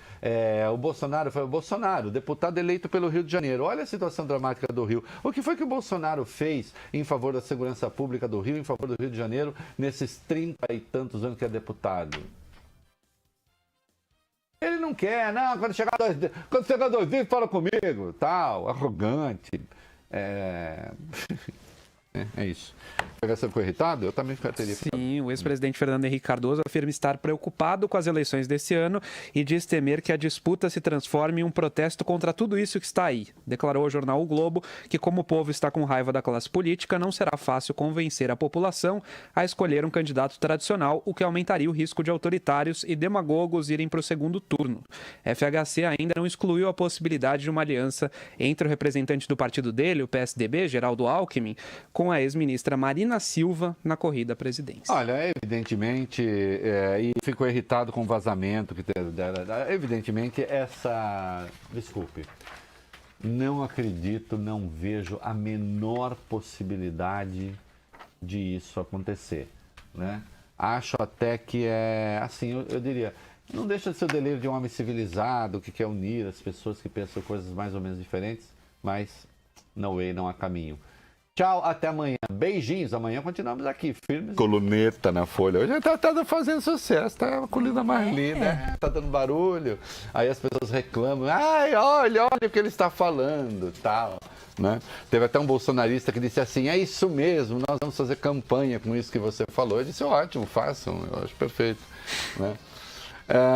O Bolsonaro foi o Bolsonaro, deputado eleito pelo Rio de Janeiro. Olha a situação dramática do Rio. O que foi que o Bolsonaro fez em favor da segurança pública do Rio, em favor do Rio de Janeiro, nesses 30 e tantos anos que é deputado? Ele não quer, não, quando chegar 2 dias, fala comigo, tal, arrogante. É isso. Você ficou irritado? Eu também teria ficado. Sim, o ex-presidente Fernando Henrique Cardoso afirma estar preocupado com as eleições desse ano e diz temer que a disputa se transforme em um protesto contra tudo isso que está aí. Declarou ao jornal O Globo que, como o povo está com raiva da classe política, não será fácil convencer a população a escolher um candidato tradicional, o que aumentaria o risco de autoritários e demagogos irem para o segundo turno. FHC ainda não excluiu a possibilidade de uma aliança entre o representante do partido dele, o PSDB, Geraldo Alckmin, com a ex-ministra Marina Silva na corrida à presidência. Olha, evidentemente, e ficou irritado com o vazamento que teve dela. Evidentemente, desculpe, não acredito, não vejo a menor possibilidade de isso acontecer, né? Acho até que assim, eu diria, não deixa de ser o delírio de um homem civilizado que quer unir as pessoas que pensam coisas mais ou menos diferentes, mas não há caminho. Tchau, até amanhã. Beijinhos. Amanhã continuamos aqui, firmes. Coluneta na Folha. Hoje tá fazendo sucesso, tá uma coluna mais linda, tá dando barulho. Aí as pessoas reclamam. Ai, olha o que ele está falando, tal. Né? Teve até um bolsonarista que disse assim, é isso mesmo, nós vamos fazer campanha com isso que você falou. Eu disse, ótimo, façam, eu acho perfeito. Né?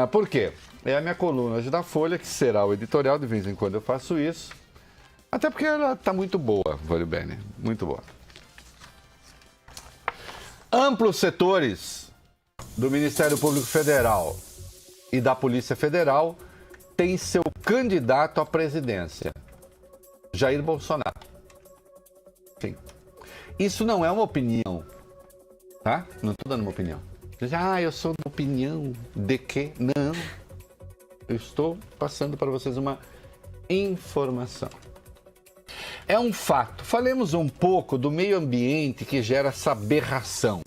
Por quê? É a minha coluna hoje da Folha, que será o editorial, de vez em quando eu faço isso. Até porque ela está muito boa, Vale Bene, muito boa. Amplos setores do Ministério Público Federal e da Polícia Federal tem seu candidato à presidência, Jair Bolsonaro. Sim. Isso não é uma opinião, tá? Não estou dando uma opinião. Eu sou da opinião de que? Não. Eu estou passando para vocês uma informação. É um fato. Falemos um pouco do meio ambiente que gera essa aberração.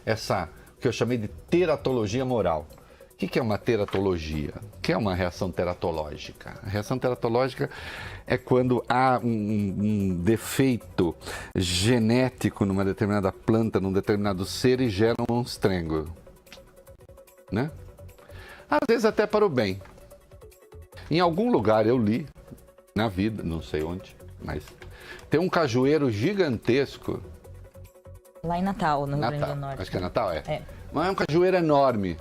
Essa que eu chamei de teratologia moral. O que é uma teratologia? O que é uma reação teratológica? A reação teratológica é quando há um defeito genético numa determinada planta, num determinado ser e gera um monstrengo. Né? Às vezes até para o bem. Em algum lugar eu li, na vida, não sei onde, mas tem um cajueiro gigantesco. Lá em Natal, no Rio Grande do Norte. Acho que é Natal, Mas é um cajueiro enorme.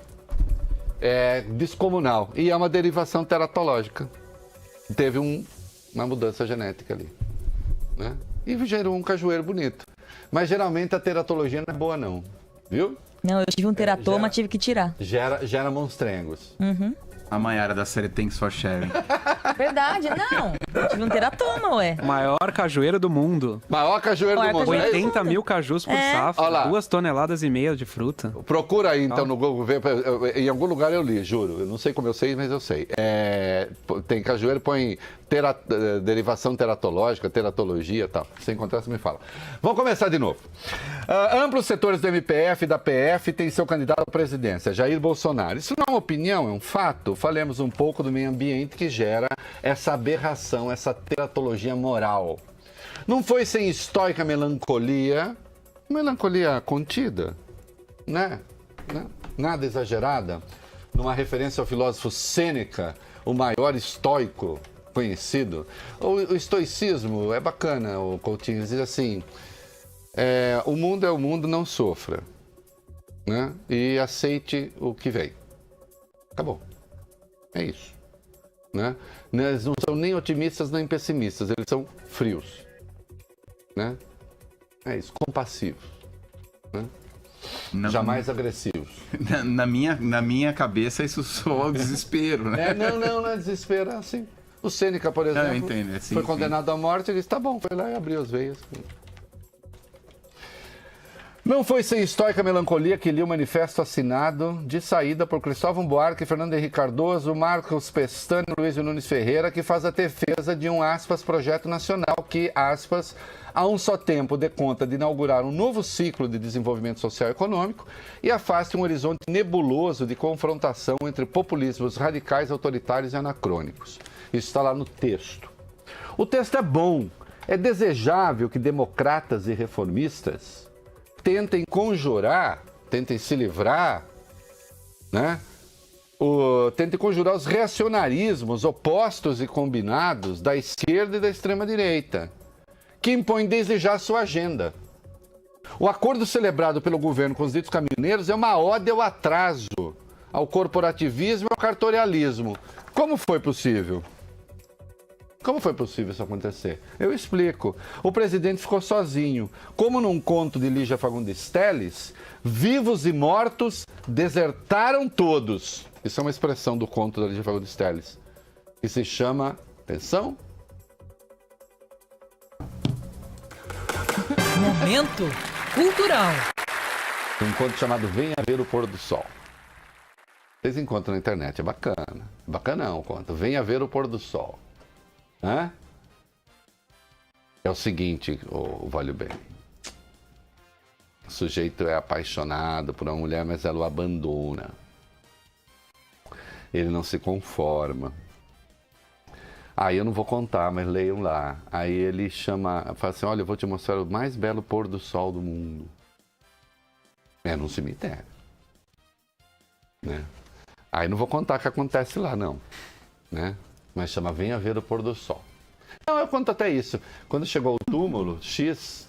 É descomunal. E é uma derivação teratológica. Teve uma mudança genética ali. Né? E gerou um cajueiro bonito. Mas geralmente a teratologia não é boa, não. Viu? Não, eu tive um teratoma, tive que tirar. Gera monstrengos. Uhum. A Maiara da série Thanks for Sharing. Verdade, não. Eu tive um teratoma, ué. Maior cajueiro do mundo. Maior cajueiro do mundo. 80 mil cajus por safra, 2,5 toneladas de fruta. Procura aí, então, no Google. Em algum lugar eu li, juro. Eu não sei como eu sei, mas eu sei. Tem cajueiro, põe derivação teratológica, teratologia e tal. Se encontrar, você me fala. Vamos começar de novo. Amplos setores do MPF e da PF têm seu candidato à presidência, Jair Bolsonaro. Isso não é uma opinião, é um fato. Falemos um pouco do meio ambiente que gera essa aberração, essa teratologia moral. Não foi sem estoica melancolia contida, né? Nada exagerada, numa referência ao filósofo Sêneca, o maior estoico conhecido. O estoicismo é bacana, o Coutinho diz assim, o mundo é o mundo, não sofra, né? E aceite o que vem. Acabou. É isso. Né? Eles não são nem otimistas nem pessimistas, eles são frios. Né? É isso, compassivos. Né? Jamais agressivos. Na minha cabeça isso soa desespero, né? Não é desespero, é assim. O Sêneca, por exemplo, eu entendo, foi condenado à morte, ele disse, tá bom, foi lá e abriu as veias. Não foi sem estoica melancolia que li o manifesto assinado de saída por Cristóvão Buarque, Fernando Henrique Cardoso, Marcos Pestana e Luiz Nunes Ferreira, que faz a defesa de um, aspas, projeto nacional que, aspas, a um só tempo dê conta de inaugurar um novo ciclo de desenvolvimento social e econômico e afaste um horizonte nebuloso de confrontação entre populismos radicais, autoritários e anacrônicos. Isso está lá no texto. O texto é bom, é desejável que democratas e reformistas tentem conjurar, tentem se livrar, né? Tentem conjurar os reacionarismos opostos e combinados da esquerda e da extrema-direita, que impõem desde já sua agenda. O acordo celebrado pelo governo com os ditos caminhoneiros é uma ode ao atraso, ao corporativismo e ao cartorialismo. Como foi possível? Como foi possível isso acontecer? Eu explico. O presidente ficou sozinho. Como num conto de Lígia Fagundes Telles, vivos e mortos desertaram todos. Isso é uma expressão do conto da Lígia Fagundes Telles, que se chama, atenção, Momento Cultural. Um conto chamado Venha Ver o Pôr do Sol. Vocês encontram na internet, é bacana. Bacanão o conto. Venha Ver o Pôr do Sol. Hã? É o seguinte, o Vale Bem. O sujeito é apaixonado por uma mulher, mas ela o abandona. Ele não se conforma. Aí eu não vou contar, mas leiam lá. Aí ele fala assim, olha, eu vou te mostrar o mais belo pôr do sol do mundo. É num cemitério. Né? Aí não vou contar o que acontece lá, não. Né? Mas chama Venha Ver o Pôr do Sol. Não, eu conto até isso. Quando chegou o túmulo X...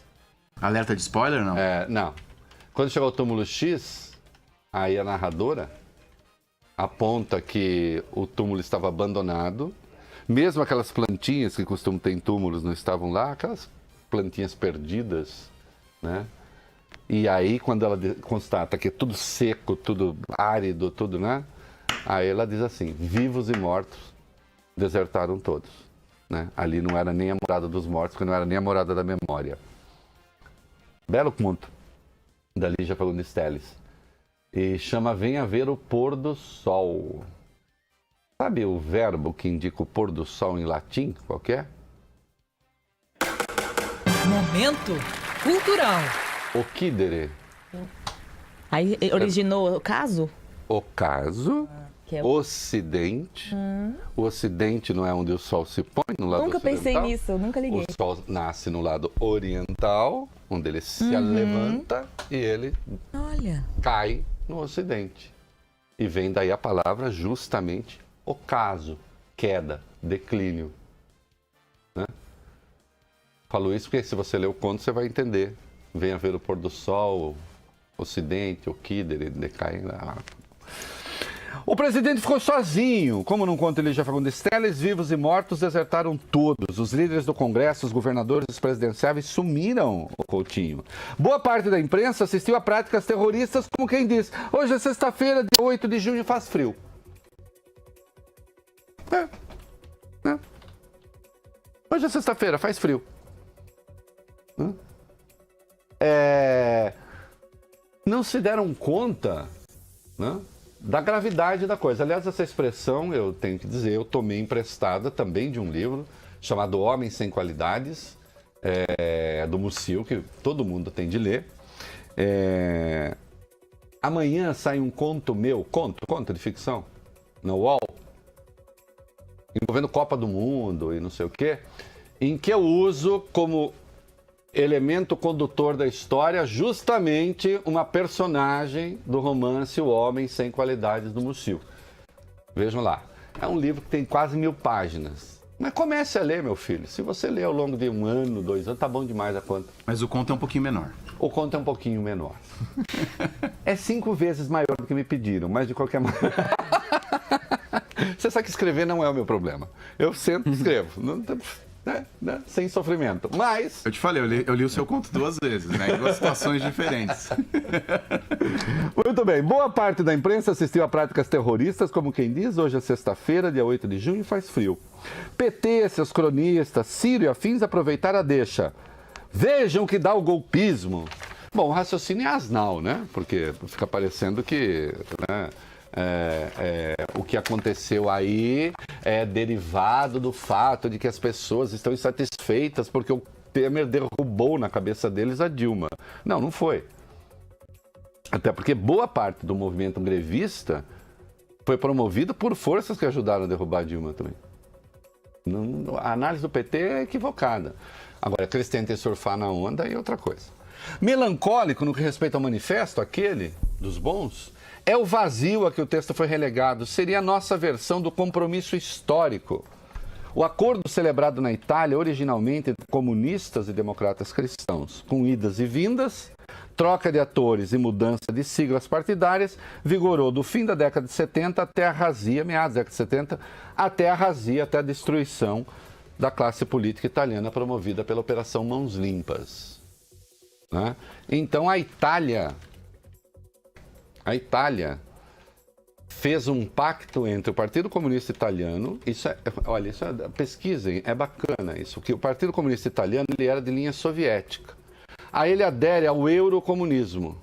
Alerta de spoiler, não? Não. Quando chegou o túmulo X, aí a narradora aponta que o túmulo estava abandonado. Mesmo aquelas plantinhas que costumam ter em túmulos não estavam lá, aquelas plantinhas perdidas, né? E aí, quando ela constata que é tudo seco, tudo árido, tudo, né? Aí ela diz assim, vivos e mortos desertaram todos. Né? Ali não era nem a morada dos mortos, porque não era nem a morada da memória. Belo conto da Lígia Fagundes Telles. E chama Venha Ver o Pôr do Sol. Sabe o verbo que indica o pôr do sol em latim? Qual que é? Momento cultural. Occidere. Aí originou o caso? O caso, que é ocidente. O ocidente não é onde o sol se põe, no lado Nunca ocidental. pensei nisso, eu nunca liguei. O sol nasce no lado oriental, onde ele se levanta e ele Olha. cai no ocidente. E vem daí a palavra justamente ocaso, queda, declínio. Né? Falo isso porque se você ler o conto você vai entender. Venha ver o pôr do sol, ocidente, occidere, decai. O presidente ficou sozinho. Como não conta Lígia Fagundes Telles, vivos e mortos desertaram todos. Os líderes do Congresso, os governadores, os presidenciáveis sumiram, o Coutinho. Boa parte da imprensa assistiu a práticas terroristas, como quem diz, hoje é sexta-feira, dia 8 de junho, faz frio. Hoje é sexta-feira, faz frio. Não se deram conta, né, da gravidade da coisa. Aliás, essa expressão, eu tenho que dizer, eu tomei emprestada também de um livro chamado Homens Sem Qualidades, do Musil, que todo mundo tem de ler. Amanhã sai um conto meu, conto de ficção, na UOL, envolvendo Copa do Mundo e não sei o quê, em que eu uso como elemento condutor da história justamente uma personagem do romance O Homem Sem Qualidades do Musil. Vejam lá, é um livro que tem quase 1000 páginas. Mas comece a ler, meu filho. Se você ler ao longo de 1 ano, 2 anos, tá bom demais a conta. Mas o conto é um pouquinho menor. O conto é um pouquinho menor. É 5 vezes maior do que me pediram, mas de qualquer maneira... Você sabe que escrever não é o meu problema. Eu sento e escrevo. Sem sofrimento. Mas... Eu te falei, eu li o seu conto 2 vezes, né? Em 2 situações diferentes. Muito bem. Boa parte da imprensa assistiu a práticas terroristas, como quem diz, hoje é sexta-feira, dia 8 de junho, e faz frio. PT, seus cronistas, Ciro e afins aproveitaram a deixa. Vejam o que dá o golpismo. Bom, o raciocínio é asnal, né? Porque fica parecendo que... né, o que aconteceu aí é derivado do fato de que as pessoas estão insatisfeitas porque o Temer derrubou na cabeça deles a Dilma. Não, não foi. Até porque boa parte do movimento grevista foi promovido por forças que ajudaram a derrubar a Dilma também. A análise do PT é equivocada. Agora, que eles tentem surfar na onda é outra coisa. Melancólico no que respeita ao manifesto, aquele dos bons... É o vazio a que o texto foi relegado. Seria a nossa versão do compromisso histórico. O acordo celebrado na Itália, originalmente entre comunistas e democratas cristãos, com idas e vindas, troca de atores e mudança de siglas partidárias, vigorou do fim da década de 70 até a razia, meados da década de 70, até a razia, até a destruição da classe política italiana promovida pela Operação Mãos Limpas. Né? Então a Itália fez um pacto entre o Partido Comunista Italiano, pesquisem, é bacana isso, que o Partido Comunista Italiano ele era de linha soviética. Aí ele adere ao eurocomunismo.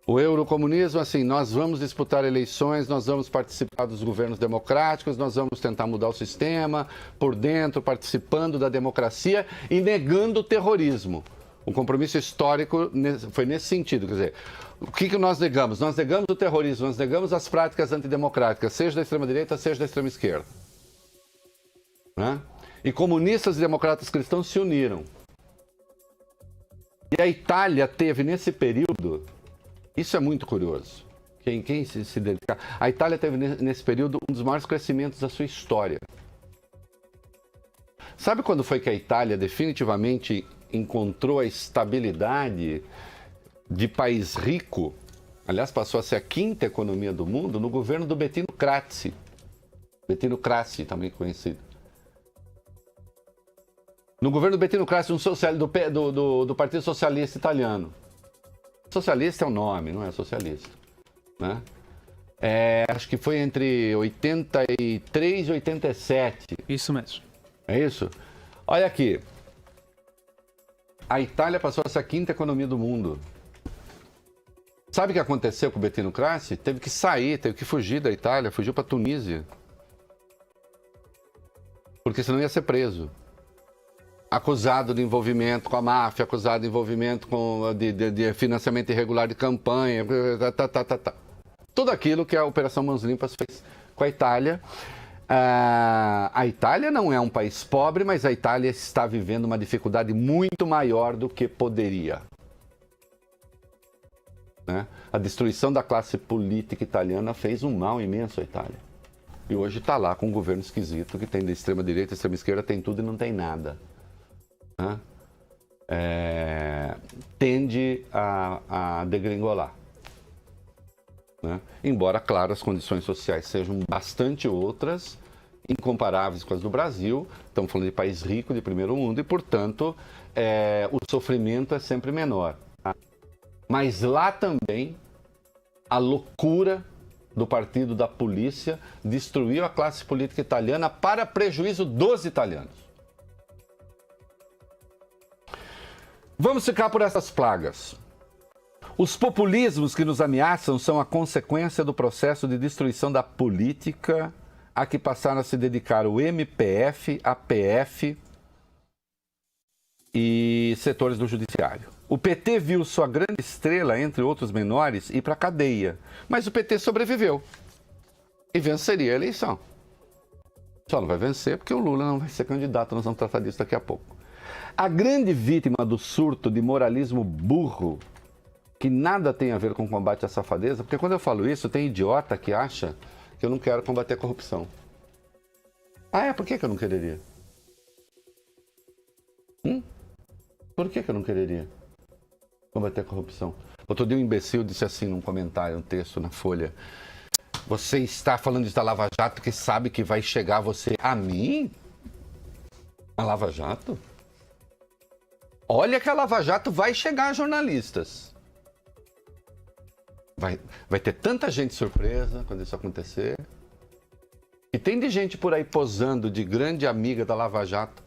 O eurocomunismo, assim, nós vamos disputar eleições, nós vamos participar dos governos democráticos, nós vamos tentar mudar o sistema por dentro, participando da democracia e negando o terrorismo. O compromisso histórico foi nesse sentido, quer dizer, o que nós negamos? Nós negamos o terrorismo, nós negamos as práticas antidemocráticas, seja da extrema-direita, seja da extrema-esquerda. Né? E comunistas e democratas cristãos se uniram. E a Itália teve nesse período, isso é muito curioso, quem se dedicar, a Itália teve nesse período um dos maiores crescimentos da sua história. Sabe quando foi que a Itália definitivamente encontrou a estabilidade de país rico? Aliás, passou a ser a 5ª economia do mundo no governo do Bettino Craxi. Bettino Craxi, também conhecido. No governo do Bettino Craxi, do Partido Socialista Italiano. Socialista é o nome, não é socialista. Né? Acho que foi entre 83 e 87. Isso mesmo. É isso? Olha aqui. A Itália passou a ser a 5ª economia do mundo. Sabe o que aconteceu com o Bettino Craxi? Teve que sair, teve que fugir da Itália, fugiu para a Tunísia. Porque senão ia ser preso. Acusado de envolvimento com a máfia, acusado de envolvimento de financiamento irregular de campanha, Tudo aquilo que a Operação Mãos Limpas fez com a Itália. A Itália não é um país pobre, mas a Itália está vivendo uma dificuldade muito maior do que poderia. Né? A destruição da classe política italiana fez um mal imenso à Itália. E hoje está lá com um governo esquisito, que tem de extrema direita, extrema esquerda, tem tudo e não tem nada. Né? Tende a degringolar. Né? Embora, claro, as condições sociais sejam bastante outras, incomparáveis com as do Brasil. Estamos falando de país rico, de primeiro mundo, e, portanto, o sofrimento é sempre menor. Mas lá também, a loucura do partido da polícia destruiu a classe política italiana para prejuízo dos italianos. Vamos ficar por essas plagas. Os populismos que nos ameaçam são a consequência do processo de destruição da política a que passaram a se dedicar o MPF, a PF e setores do judiciário. O PT viu sua grande estrela, entre outros menores, ir para a cadeia. Mas o PT sobreviveu e venceria a eleição. Só não vai vencer porque o Lula não vai ser candidato, nós vamos tratar disso daqui a pouco. A grande vítima do surto de moralismo burro, que nada tem a ver com combate à safadeza, porque quando eu falo isso, tem idiota que acha que eu não quero combater a corrupção. Por que eu não quereria? Por que eu não quereria combater a corrupção? Outro dia um imbecil disse assim num comentário, um texto na Folha: você está falando disso da Lava Jato que sabe que vai chegar você a mim? A Lava Jato? Olha que a Lava Jato vai chegar a jornalistas. Vai ter tanta gente surpresa quando isso acontecer. E tem de gente por aí posando de grande amiga da Lava Jato.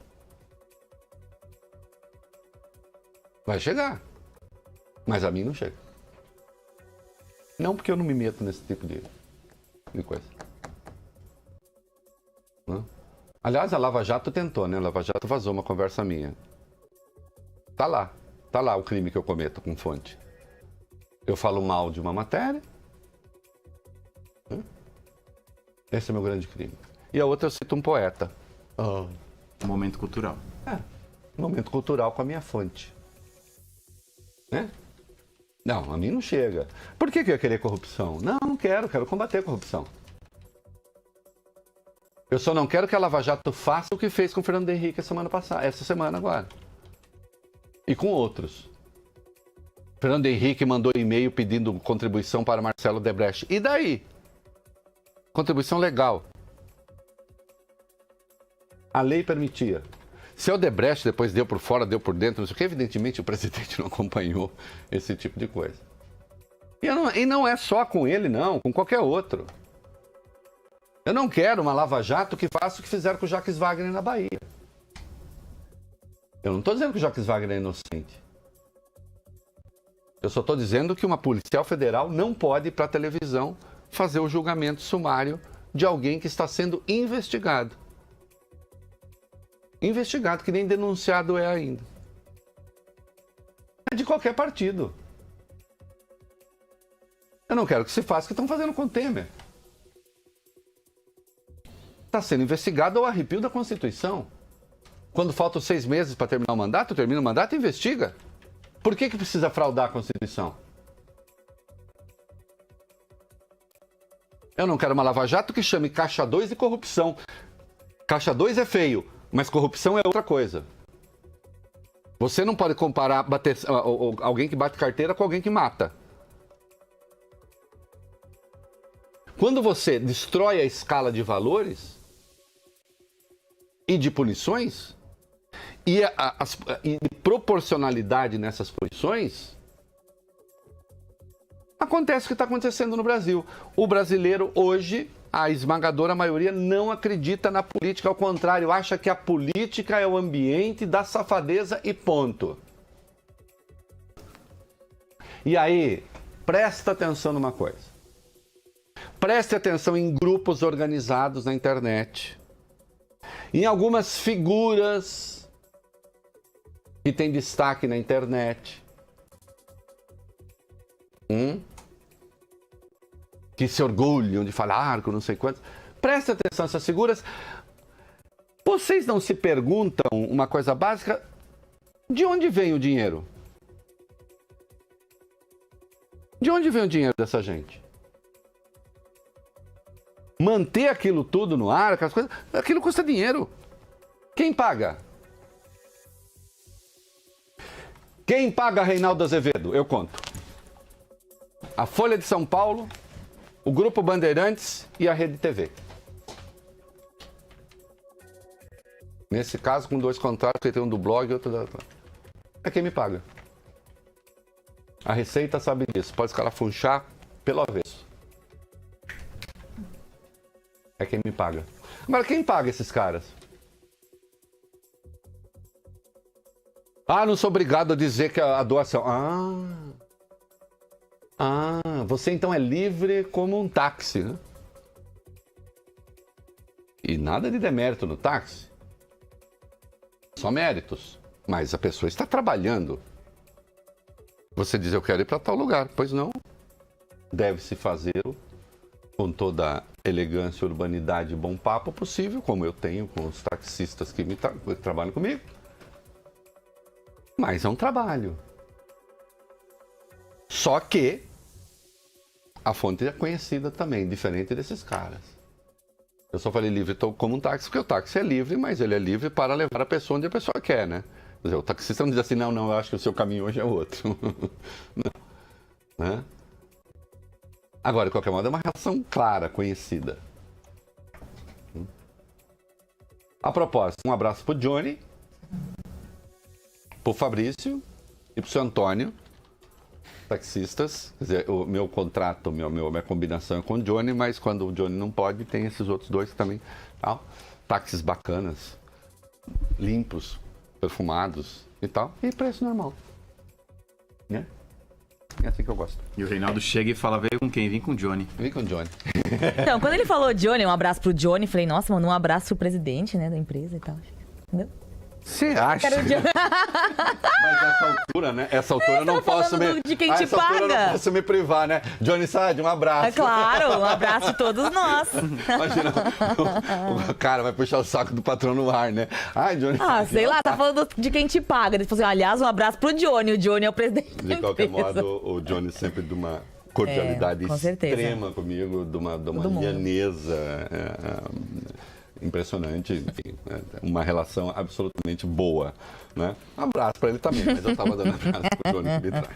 Vai chegar. Mas a mim não chega. Não porque eu não me meto nesse tipo de coisa. Não? Aliás, a Lava Jato tentou, né? A Lava Jato vazou uma conversa minha. Tá lá o crime que eu cometo com fonte. Eu falo mal de uma matéria. Esse é o meu grande crime. E a outra eu cito um poeta. Um momento cultural. Um momento cultural com a minha fonte. Né? Não, a mim não chega. Por que eu ia querer corrupção? Não quero combater a corrupção. Eu só não quero que a Lava Jato faça o que fez com o Fernando Henrique essa semana agora. E com outros. Fernando Henrique mandou e-mail pedindo contribuição para Marcelo Odebrecht. E daí? Contribuição legal. A lei permitia. Se o Odebrecht depois deu por fora, deu por dentro, não sei o que, evidentemente o presidente não acompanhou esse tipo de coisa. E não é só com ele, não, com qualquer outro. Eu não quero uma Lava Jato que faça o que fizeram com o Jacques Wagner na Bahia. Eu não estou dizendo que o Jacques Wagner é inocente. Eu só estou dizendo que uma policial federal não pode ir para a televisão fazer o julgamento sumário de alguém que está sendo investigado. Investigado, que nem denunciado é ainda. É de qualquer partido. Eu não quero que se faça o que estão fazendo com o Temer. Está sendo investigado ao arrepio da Constituição. Quando faltam 6 meses para terminar o mandato, termina o mandato e investiga. Por que precisa fraudar a Constituição? Eu não quero uma Lava Jato que chame Caixa 2 de corrupção. Caixa 2 é feio, mas corrupção é outra coisa. Você não pode comparar alguém que bate carteira com alguém que mata. Quando você destrói a escala de valores e de punições, e de proporcionalidade nessas punições, Acontece o que está acontecendo no Brasil. O brasileiro hoje, a esmagadora maioria, não acredita na política. Ao contrário, acha que a política é o ambiente da safadeza e ponto. E aí, presta atenção numa coisa. Preste atenção em grupos organizados na internet. Em algumas figuras que têm destaque na internet. Que se orgulham de falar com não sei quantos. Preste atenção nessas figuras. Vocês não se perguntam uma coisa básica? De onde vem o dinheiro? De onde vem o dinheiro dessa gente? Manter aquilo tudo no ar, aquelas coisas, aquilo custa dinheiro. Quem paga? Quem paga Reinaldo Azevedo? Eu conto. A Folha de São Paulo, o Grupo Bandeirantes e a Rede TV. Nesse caso, com 2 contratos, que tem um do blog e outro da... É quem me paga. A Receita sabe disso. Pode escarafunchar pelo avesso. É quem me paga. Agora, quem paga esses caras? Ah, não sou obrigado a dizer que a doação... você então é livre como um táxi, né? E nada de demérito no táxi. Só méritos. Mas a pessoa está trabalhando. Você diz, eu quero ir para tal lugar. Pois não. Deve-se fazê-lo com toda a elegância, urbanidade e bom papo possível, como eu tenho com os taxistas que trabalham comigo. Mas é um trabalho. Só que a fonte é conhecida também, diferente desses caras. Eu só falei livre como um táxi, porque o táxi é livre, mas ele é livre para levar a pessoa onde a pessoa quer, né? Quer dizer, o taxista não diz assim, não, eu acho que o seu caminho hoje é outro. Não. Né? Agora, de qualquer modo, é uma relação clara, conhecida. A propósito, um abraço pro Johnny, pro Fabrício e pro seu Antônio, taxistas. Quer dizer, o meu contrato, minha combinação é com o Johnny, mas quando o Johnny não pode, tem esses outros 2 também. Tal. Táxis bacanas, limpos, perfumados e tal. E preço normal. Né? É assim que eu gosto. E o Reinaldo chega e fala, veio com quem? Vim com o Johnny. Vim com o Johnny. Então, quando ele falou Johnny, um abraço pro Johnny, falei, nossa, mano, um abraço pro presidente, né, da empresa e tal. Entendeu? Você acha? Mas nessa altura, né? Essa altura eu não posso me... de quem te essa altura eu paga. não posso me privar, né? Johnny Sade, um abraço. É claro, um abraço de todos nós. Imagina, o cara vai puxar o saco do patrão no ar, né? Ai, Johnny Sade, sei lá, tá falando de quem te paga. Ele falou assim, aliás, um abraço pro Johnny. O Johnny é o presidente da De qualquer empresa. modo, o Johnny sempre de uma cordialidade com certeza. extrema comigo, de uma lianeza impressionante, enfim, uma relação absolutamente boa, né? Um abraço para ele também, mas eu estava dando abraço para o Johnny que me traz.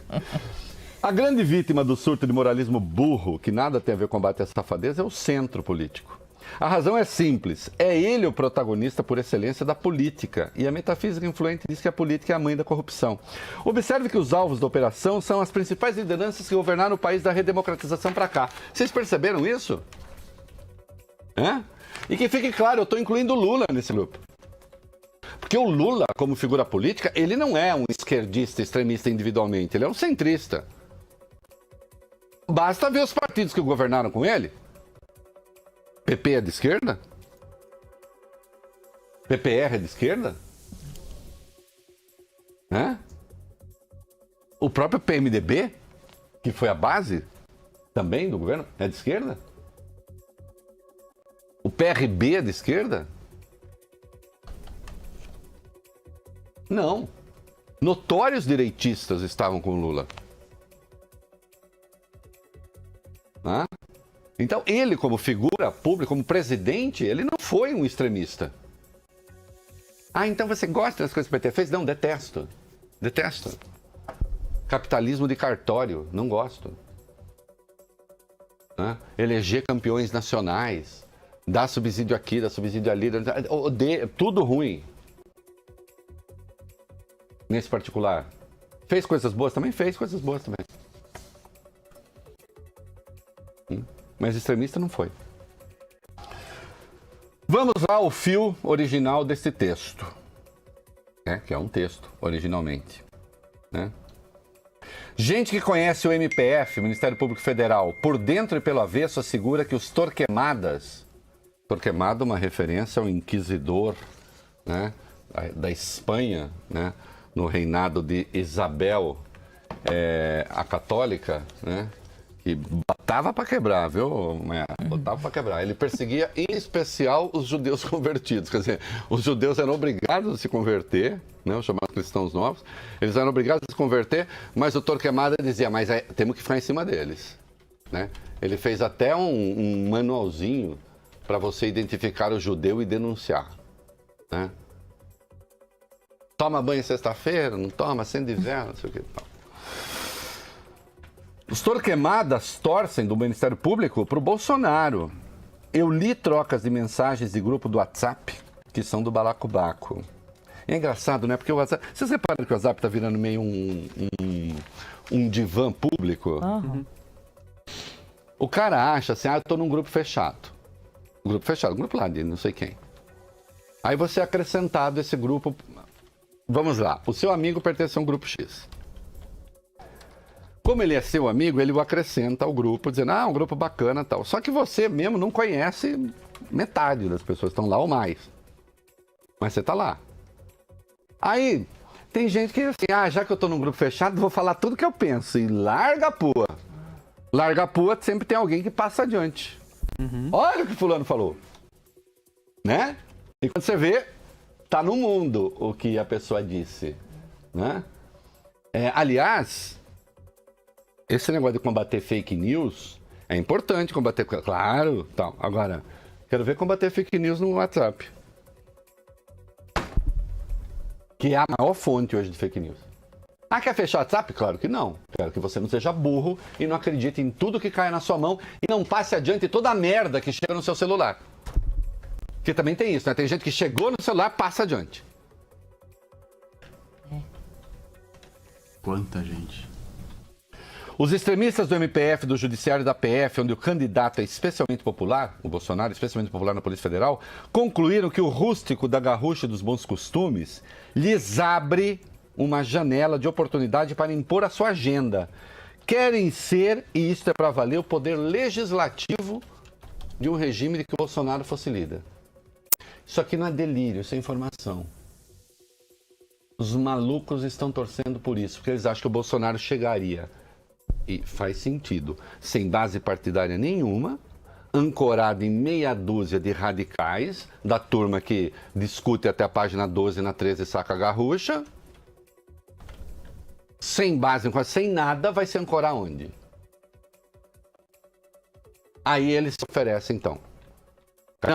A grande vítima do surto de moralismo burro, que nada tem a ver com combate à safadeza, é o centro político. A razão é simples, é ele o protagonista por excelência da política, e a metafísica influente diz que a política é a mãe da corrupção. Observe que os alvos da operação são as principais lideranças que governaram o país da redemocratização para cá. Vocês perceberam isso? E que fique claro, eu estou incluindo o Lula nesse grupo. Porque o Lula, como figura política, ele não é um esquerdista, extremista individualmente, ele é um centrista. Basta ver os partidos que governaram com ele. PP é de esquerda? PPR é de esquerda? O próprio PMDB, que foi a base também do governo, é de esquerda? O PRB é de esquerda? Não. Notórios direitistas estavam com o Lula. Então, ele, como figura pública, como presidente, ele não foi um extremista. Então você gosta das coisas que o PT fez? Não, detesto. Detesto. Capitalismo de cartório, não gosto. Eleger campeões nacionais, dar subsídio aqui, dar subsídio ali, tudo ruim. Nesse particular. Fez coisas boas? Também fez coisas boas também. mas extremista não foi. Vamos ao fio original desse texto, né? Que é um texto, originalmente. Né? Gente que conhece o MPF, Ministério Público Federal, por dentro e pelo avesso, assegura que os Torquemadas, Torquemada, uma referência ao inquisidor, né, da Espanha, né, no reinado de Isabel a Católica, né, que botava para quebrar, viu? Botava para quebrar. Ele perseguia, em especial, os judeus convertidos. Quer dizer, os judeus eram obrigados a se converter, né, os chamados cristãos novos. Eles eram obrigados a se converter, mas o Torquemada dizia, mas temos que ficar em cima deles. Né? Ele fez até um manualzinho para você identificar o judeu e denunciar. Né? Toma banho sexta-feira, não toma, acende vela, não sei o que. Não. Os Torquemadas torcem do Ministério Público para o Bolsonaro. Eu li trocas de mensagens de grupo do WhatsApp que são do balacobaco. É engraçado, né? Porque o WhatsApp... Vocês reparam que o WhatsApp está virando meio um divã público? Uhum. O cara acha assim, eu estou num grupo fechado. Grupo lá de não sei quem. Aí você é acrescentado esse grupo... Vamos lá, o seu amigo pertence a um grupo X. Como ele é seu amigo, ele o acrescenta ao grupo, dizendo, um grupo bacana e tal. Só que você mesmo não conhece metade das pessoas que estão lá ou mais. Mas você está lá. Aí, tem gente que assim, já que eu estou num grupo fechado, vou falar tudo que eu penso. E larga a pua. Larga a pua, sempre tem alguém que passa adiante. Uhum. Olha o que fulano falou. Né? E quando você vê, tá no mundo o que a pessoa disse. Né? Aliás... Esse negócio de combater fake news é importante combater, claro, tal. Agora, quero ver combater fake news no WhatsApp. Que é a maior fonte hoje de fake news. Quer fechar o WhatsApp? Claro que não. Quero que você não seja burro e não acredite em tudo que cai na sua mão e não passe adiante toda a merda que chega no seu celular. Porque também tem isso, né? Tem gente que chegou no celular, passa adiante. Quanta gente. Os extremistas do MPF, do Judiciário e da PF, onde o candidato é especialmente popular, o Bolsonaro, especialmente popular na Polícia Federal, concluíram que o rústico da garrucha dos bons costumes lhes abre uma janela de oportunidade para impor a sua agenda. Querem ser, e isto é para valer, o poder legislativo de um regime de que o Bolsonaro fosse líder. Isso aqui não é delírio, isso é informação. Os malucos estão torcendo por isso, porque eles acham que o Bolsonaro chegaria... E faz sentido, sem base partidária nenhuma, ancorado em meia dúzia de radicais, da turma que discute até a página 12 na 13 e saca a garrucha, sem base, sem nada, vai se ancorar onde? Aí eles se oferecem, então.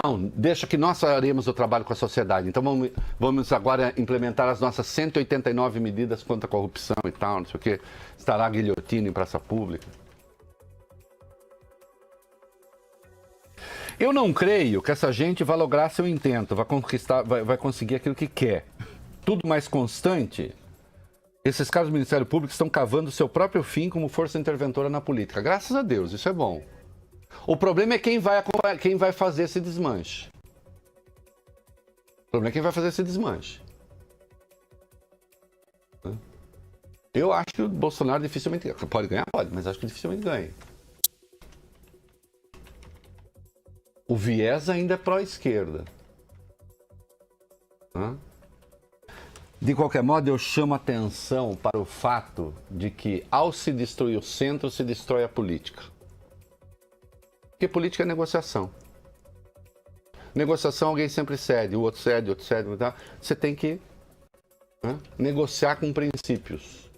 Não, deixa que nós faremos o trabalho com a sociedade. Então vamos agora implementar as nossas 189 medidas contra a corrupção e tal, não sei o quê. Estará a guilhotina em praça pública. Eu não creio que essa gente vai lograr seu intento, vai conseguir aquilo que quer. Tudo mais constante, esses caras do Ministério Público estão cavando seu próprio fim como força interventora na política. Graças a Deus, isso é bom. O problema é quem vai fazer esse desmanche. O problema é quem vai fazer esse desmanche. Eu acho que o Bolsonaro dificilmente ganha. Pode ganhar? Pode, mas acho que dificilmente ganha. O viés ainda é pró-esquerda. De qualquer modo, eu chamo atenção para o fato de que, ao se destruir o centro, se destrói a política. Porque política é negociação. Negociação, alguém sempre cede, o outro cede, tá? Você tem que negociar com princípios,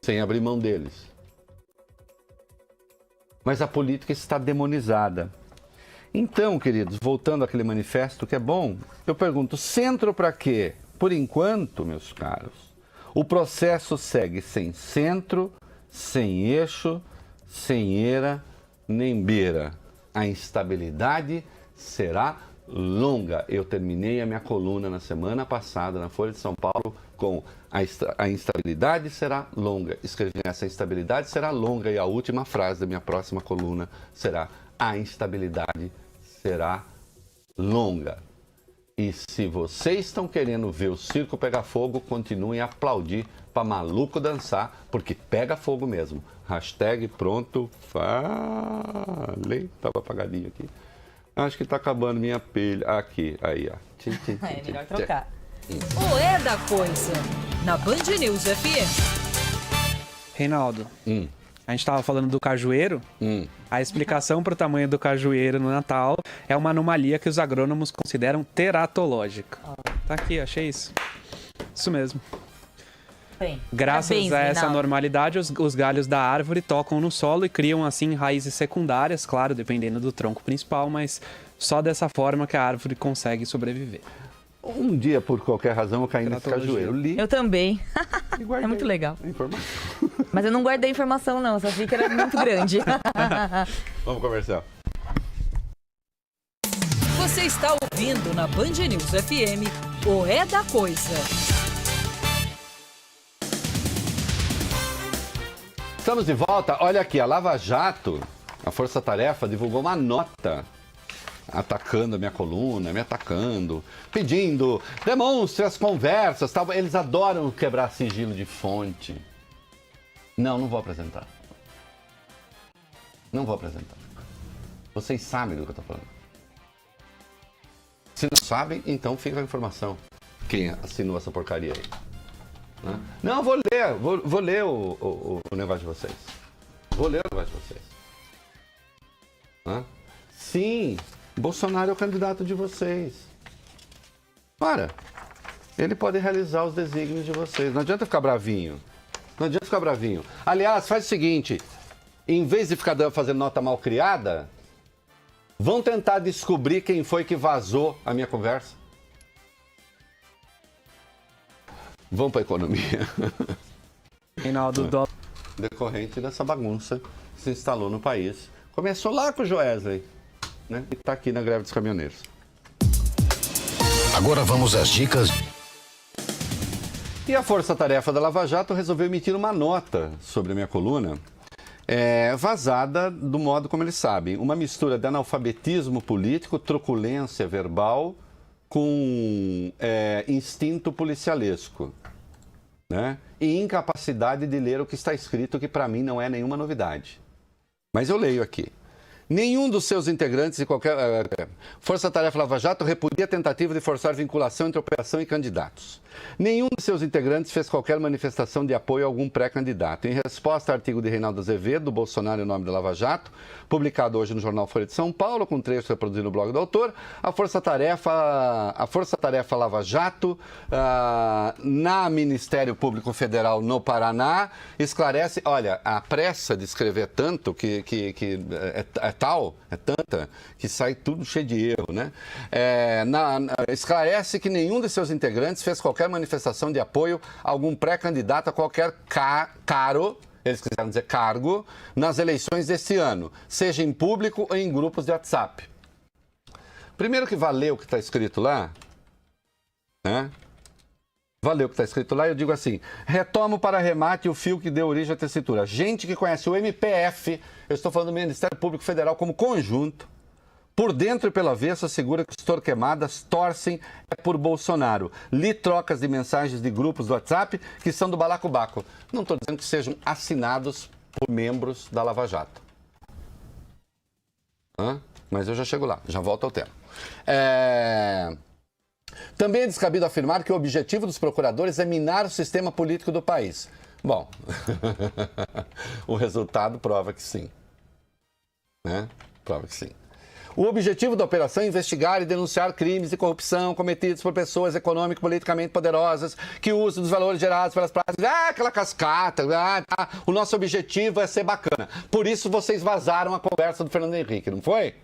sem abrir mão deles. Mas a política está demonizada. Então, queridos, voltando àquele manifesto que é bom, eu pergunto, centro para quê? Por enquanto, meus caros, o processo segue sem centro, sem eixo, sem eira, nem beira. A instabilidade será longa. Eu terminei a minha coluna na semana passada na Folha de São Paulo com a instabilidade será longa. Escrevi essa instabilidade será longa e a última frase da minha próxima coluna será a instabilidade será longa. E se vocês estão querendo ver o circo pegar fogo, continuem a aplaudir para maluco dançar, porque pega fogo mesmo. Hashtag pronto, falei. Tava apagadinho aqui. Acho que tá acabando minha pilha. Aqui, aí, ó. É melhor trocar. O É da Coisa, na Band News FM. Reinaldo, a gente estava falando do cajueiro. A explicação para o tamanho do cajueiro no Natal é uma anomalia que os agrônomos consideram teratológica. Tá aqui, achei isso. Isso mesmo. Bem, Graças parabéns, a essa Reinaldo. normalidade, os galhos da árvore tocam no solo e criam, assim, raízes secundárias, claro, dependendo do tronco principal, mas só dessa forma que a árvore consegue sobreviver. Um dia, por qualquer razão, eu caí nesse cajueiro. Eu li. Eu também. É muito legal. Mas eu não guardei informação, não. Só vi que era muito grande. Vamos conversar. Você está ouvindo na Band News FM o É da Coisa. Estamos de volta. Olha aqui, a Lava Jato, a Força Tarefa, divulgou uma nota atacando a minha coluna, me atacando, pedindo, demonstre as conversas, tal. Eles adoram quebrar sigilo de fonte. Não vou apresentar. Não vou apresentar. Vocês sabem do que eu estou falando. Se não sabem, então fica a informação. Quem assinou essa porcaria aí? Né? Não, vou ler o negócio de vocês. Vou ler o negócio de vocês. Né? Sim, Bolsonaro é o candidato de vocês. Ora, ele pode realizar os desígnios de vocês. Não adianta ficar bravinho. Não adianta ficar bravinho. Aliás, faz o seguinte, em vez de ficar fazendo nota mal criada, vão tentar descobrir quem foi que vazou a minha conversa. Vamos para a economia. Reinaldo, decorrente dessa bagunça que se instalou no país. Começou lá com o Joesley, né? E está aqui na greve dos caminhoneiros. Agora vamos às dicas. E a Força Tarefa da Lava Jato resolveu emitir uma nota sobre a minha coluna, vazada do modo como eles sabem. Uma mistura de analfabetismo político, truculência verbal, com instinto policialesco, né? E incapacidade de ler o que está escrito, que para mim não é nenhuma novidade. Mas eu leio aqui. Nenhum dos seus integrantes de qualquer... Força Tarefa Lava Jato repudia a tentativa de forçar vinculação entre operação e candidatos. Nenhum de seus integrantes fez qualquer manifestação de apoio a algum pré-candidato. Em resposta ao artigo de Reinaldo Azevedo, Bolsonaro em nome da Lava Jato, publicado hoje no jornal Folha de São Paulo, com trecho reproduzido no blog do autor, a Força Tarefa Lava Jato, na Ministério Público Federal no Paraná, esclarece... Olha, a pressa de escrever tanto que é tanta, que sai tudo cheio de erro, né? Esclarece que nenhum de seus integrantes fez qualquer manifestação de apoio a algum pré-candidato a qualquer eles quiseram dizer cargo, nas eleições deste ano, seja em público ou em grupos de WhatsApp. Primeiro que valeu o que está escrito lá, né? Valeu o que está escrito lá, eu digo assim, retomo para arremate o fio que deu origem à tessitura. Gente que conhece o MPF, eu estou falando do Ministério Público Federal como conjunto, por dentro e pelo avesso, assegura que os torquemadas torcem por Bolsonaro. Li trocas de mensagens de grupos do WhatsApp que são do balacobaco. Não estou dizendo que sejam assinados por membros da Lava Jato. Mas eu já chego lá, já volto ao tema. Também é descabido afirmar que o objetivo dos procuradores é minar o sistema político do país. Bom, o resultado prova que sim. Né? Prova que sim. O objetivo da operação é investigar e denunciar crimes de corrupção cometidos por pessoas econômicas e politicamente poderosas que usam dos valores gerados pelas práticas. Aquela cascata. O nosso objetivo é ser bacana. Por isso vocês vazaram a conversa do Fernando Henrique, não foi?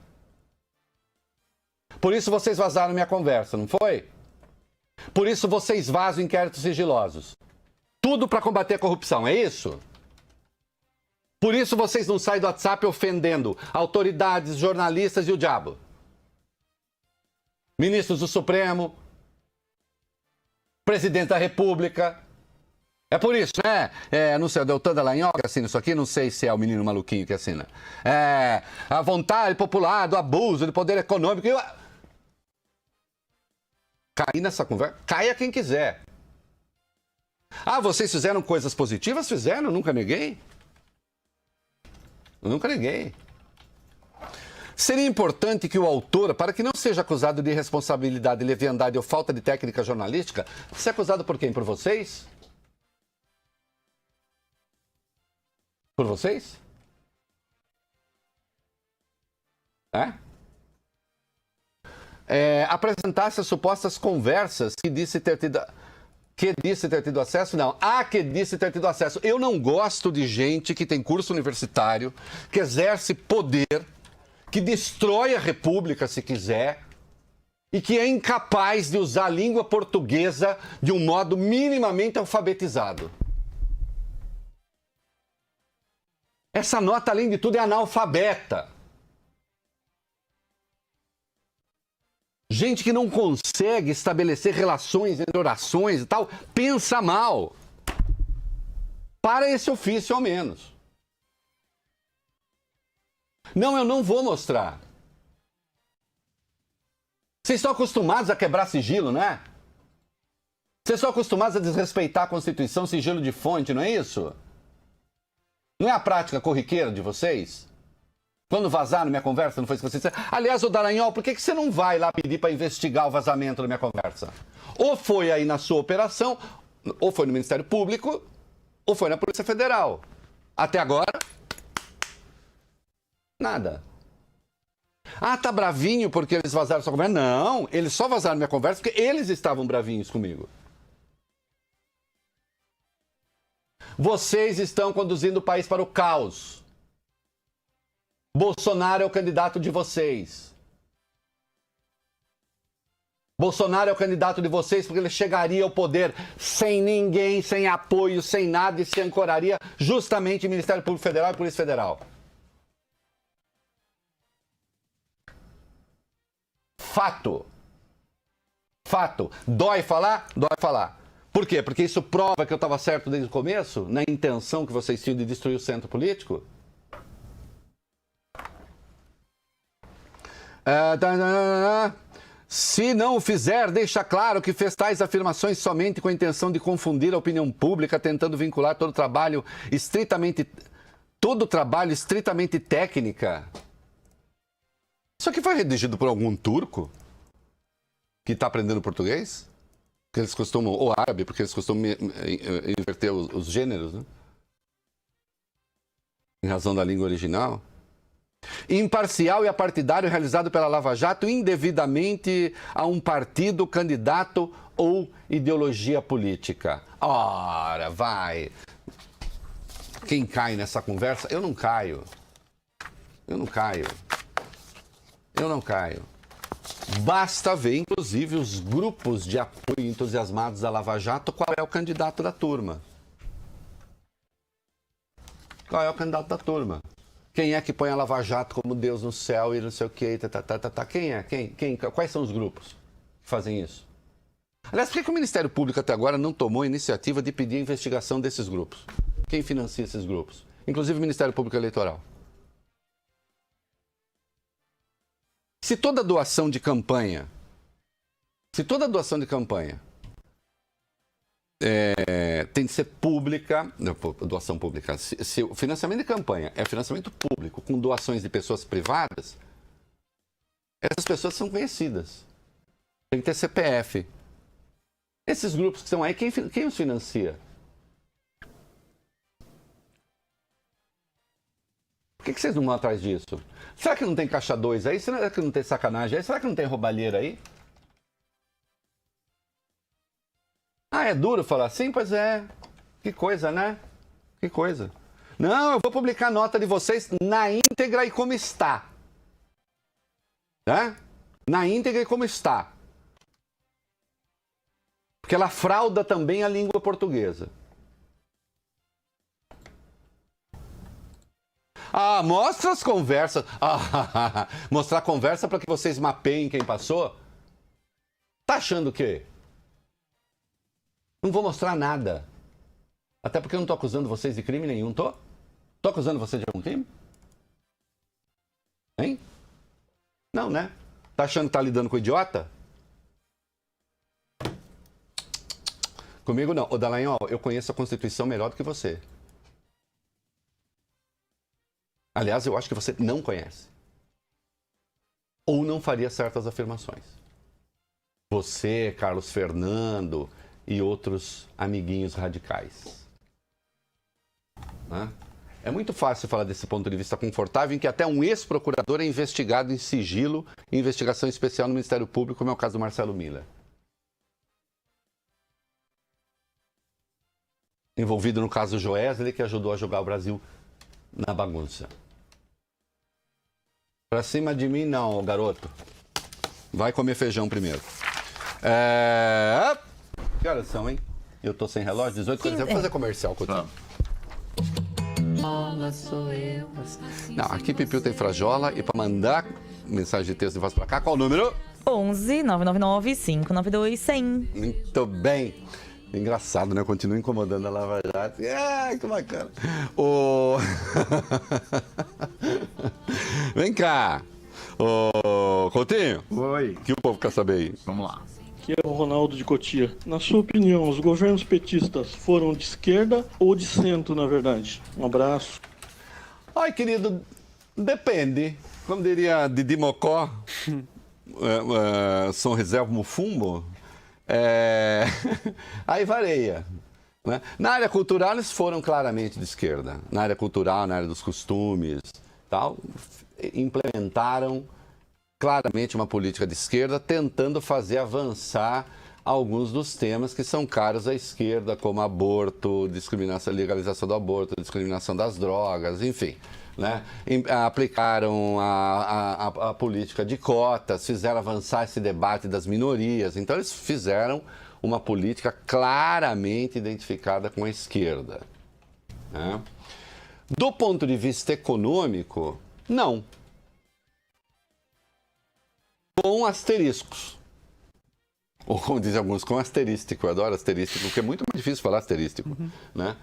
Por isso vocês vazaram minha conversa, não foi? Por isso vocês vazam inquéritos sigilosos. Tudo para combater a corrupção, é isso? Por isso vocês não saem do WhatsApp ofendendo autoridades, jornalistas e o diabo. ministros do Supremo, presidente da República. É por isso, né? Não sei, o Deltan Dallagnol que assina isso aqui, não sei se é o menino maluquinho que assina. A vontade popular do abuso de poder econômico. Cair nessa conversa, caia quem quiser. Ah, vocês fizeram coisas positivas? Fizeram, nunca neguei. Nunca neguei. Seria importante que o autor, para que não seja acusado de irresponsabilidade, leviandade ou falta de técnica jornalística, ser acusado por quem? Por vocês? Por vocês? Apresentasse as supostas conversas que disse ter tido acesso? Não. Que disse ter tido acesso. Eu não gosto de gente que tem curso universitário, que exerce poder, que destrói a República se quiser e que é incapaz de usar a língua portuguesa de um modo minimamente alfabetizado. Essa nota, além de tudo, é analfabeta. Gente que não consegue estabelecer relações entre orações e tal, pensa mal. Para esse ofício, ao menos. Não, eu não vou mostrar. Vocês estão acostumados a quebrar sigilo, né? Vocês estão acostumados a desrespeitar a Constituição, sigilo de fonte, não é isso? Não é a prática corriqueira de vocês? Quando vazaram minha conversa, não foi isso que vocês disseram? Aliás, ô Dallagnol, por que você não vai lá pedir para investigar o vazamento da minha conversa? Ou foi aí na sua operação, ou foi no Ministério Público, ou foi na Polícia Federal. Até agora, nada. Tá bravinho porque eles vazaram sua conversa? Não, eles só vazaram minha conversa porque eles estavam bravinhos comigo. Vocês estão conduzindo o país para o caos. Bolsonaro é o candidato de vocês. Bolsonaro é o candidato de vocês porque ele chegaria ao poder sem ninguém, sem apoio, sem nada e se ancoraria justamente em Ministério Público Federal e Polícia Federal. Fato. Fato. Dói falar? Dói falar. Por quê? Porque isso prova que eu estava certo desde o começo, na intenção que vocês tinham de destruir o centro político? Se não o fizer, deixa claro que fez tais afirmações somente com a intenção de confundir a opinião pública, tentando vincular todo trabalho estritamente técnica. Isso aqui foi redigido por algum turco que está aprendendo português? Que eles costumam, ou árabe, porque eles costumam inverter os gêneros, né? Em razão da língua original. Imparcial e apartidário realizado pela Lava Jato indevidamente a um partido, candidato ou ideologia política. Ora, vai. Quem cai nessa conversa? Eu não caio. Eu não caio. Eu não caio. Basta ver, inclusive, os grupos de apoio entusiasmados da Lava Jato, qual é o candidato da turma. Qual é o candidato da turma? Quem é que põe a Lava Jato como Deus no céu e não sei o quê? Quem é? Quais são os grupos que fazem isso? Aliás, por que o Ministério Público até agora não tomou a iniciativa de pedir a investigação desses grupos? Quem financia esses grupos? Inclusive o Ministério Público Eleitoral. Se toda doação de campanha tem de ser pública, doação pública, se o financiamento de campanha é financiamento público com doações de pessoas privadas, essas pessoas são conhecidas. Tem que ter CPF. Esses grupos que estão aí, quem os financia? Por que vocês não vão atrás disso? Será que não tem caixa 2 aí? Será que não tem sacanagem aí? Será que não tem roubalheira aí? É duro falar assim? Pois é. Que coisa, né? Que coisa. Não, eu vou publicar a nota de vocês na íntegra e como está. Né? Na íntegra e como está. Porque ela frauda também a língua portuguesa. Mostra as conversas. Mostrar conversa para que vocês mapeiem quem passou? tá achando o quê? Não vou mostrar nada. Até porque eu não tô acusando vocês de crime nenhum, tô? Tô acusando você de algum crime? Hein? Não, né? Tá achando que tá lidando com idiota? Comigo não. Ô, Dallagnol, eu conheço a Constituição melhor do que você. Aliás, eu acho que você não conhece. Ou não faria certas afirmações. Você, Carlos Fernando e outros amiguinhos radicais. Né? É muito fácil falar desse ponto de vista confortável em que até um ex-procurador é investigado em sigilo, em investigação especial no Ministério Público, como é o caso do Marcelo Miller. Envolvido no caso Joesley, que ajudou a jogar o Brasil na bagunça. Pra cima de mim, não, garoto. Vai comer feijão primeiro. Que horas são, hein? Eu tô sem relógio, 18h. Vou fazer comercial, Coutinho. Não, aqui Pipiu tem frajola e para mandar mensagem de texto de voz para cá, qual o número? 11 999 592 100. Muito bem. Engraçado, né? Eu continuo incomodando a Lava Jato. Que bacana. Vem cá. Coutinho. Oi. O que o povo quer saber aí? Vamos lá. Aqui é o Ronaldo de Cotia. Na sua opinião, os governos petistas foram de esquerda ou de centro, na verdade? Um abraço. Ai, querido, depende. Como diria Didi Mocó, São Reserva Mufumbo, aí varia. Né? Na área cultural, eles foram claramente de esquerda. Na área cultural, na área dos costumes, tal, implementaram claramente uma política de esquerda, tentando fazer avançar alguns dos temas que são caros à esquerda, como aborto, discriminação, legalização do aborto, discriminação das drogas, enfim. Né? Aplicaram a política de cotas, fizeram avançar esse debate das minorias. Então, eles fizeram uma política claramente identificada com a esquerda. Né? Do ponto de vista econômico, não. Com asteriscos. Ou como dizem alguns, com asterístico. Eu adoro asterístico, porque é muito mais difícil falar asterístico. Né?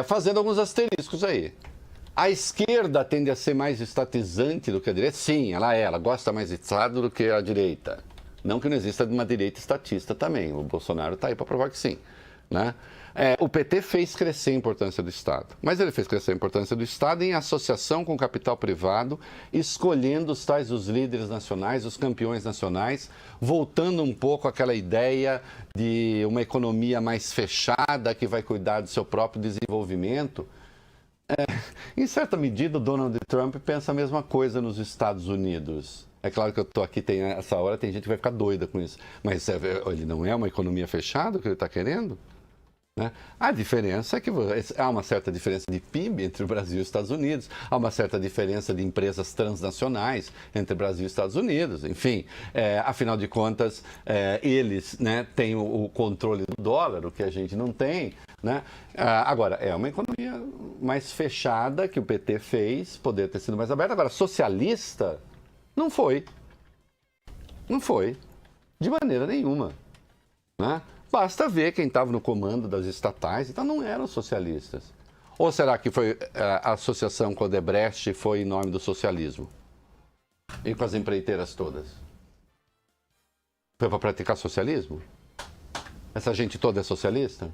Fazendo alguns asteriscos aí. A esquerda tende a ser mais estatizante do que a direita? Sim, ela gosta mais de Estado do que a direita. Não que não exista uma direita estatista também. O Bolsonaro está aí para provar que sim. Né? O PT fez crescer a importância do Estado. Mas ele fez crescer a importância do Estado em associação com o capital privado, escolhendo os tais os líderes nacionais, os campeões nacionais, voltando um pouco àquela ideia de uma economia mais fechada que vai cuidar do seu próprio desenvolvimento. Em certa medida, o Donald Trump pensa a mesma coisa nos Estados Unidos. É claro que eu estou aqui, essa hora tem gente que vai ficar doida com isso. Mas ele não é uma economia fechada que ele está querendo? Né? A diferença é que há uma certa diferença de PIB entre o Brasil e os Estados Unidos, há uma certa diferença de empresas transnacionais entre o Brasil e os Estados Unidos, enfim, afinal de contas, eles, né, têm o controle do dólar, o que a gente não tem. Né? Agora, é uma economia mais fechada que o PT fez, poderia ter sido mais aberta. Agora, socialista, não foi. Não foi. De maneira nenhuma. Né? Basta ver quem estava no comando das estatais, então não eram socialistas. Ou será que foi a associação com o Odebrecht foi em nome do socialismo? E com as empreiteiras todas? Foi para praticar socialismo? Essa gente toda é socialista?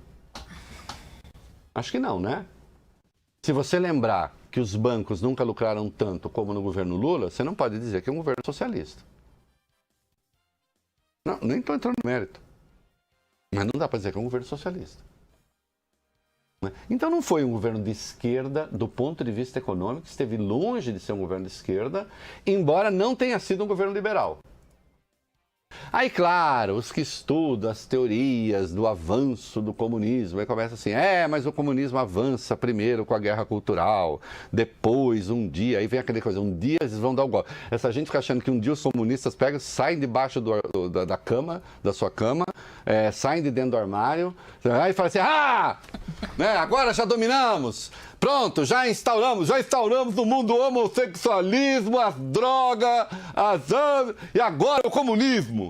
Acho que não, né? Se você lembrar que os bancos nunca lucraram tanto como no governo Lula, você não pode dizer que é um governo socialista. Não, nem estou entrando no mérito. Mas não dá para dizer que é um governo socialista. Então não foi um governo de esquerda do ponto de vista econômico, esteve longe de ser um governo de esquerda, embora não tenha sido um governo liberal. Aí, claro, os que estudam as teorias do avanço do comunismo, aí começa assim, mas o comunismo avança primeiro com a guerra cultural, depois, um dia, aí vem aquela coisa, um dia eles vão dar o golpe. Essa gente fica achando que um dia os comunistas pegam, saem debaixo da cama, da sua cama, saem de dentro do armário, aí fala assim, agora já dominamos, pronto, já instauramos no mundo o homossexualismo, as drogas, e agora o comunismo.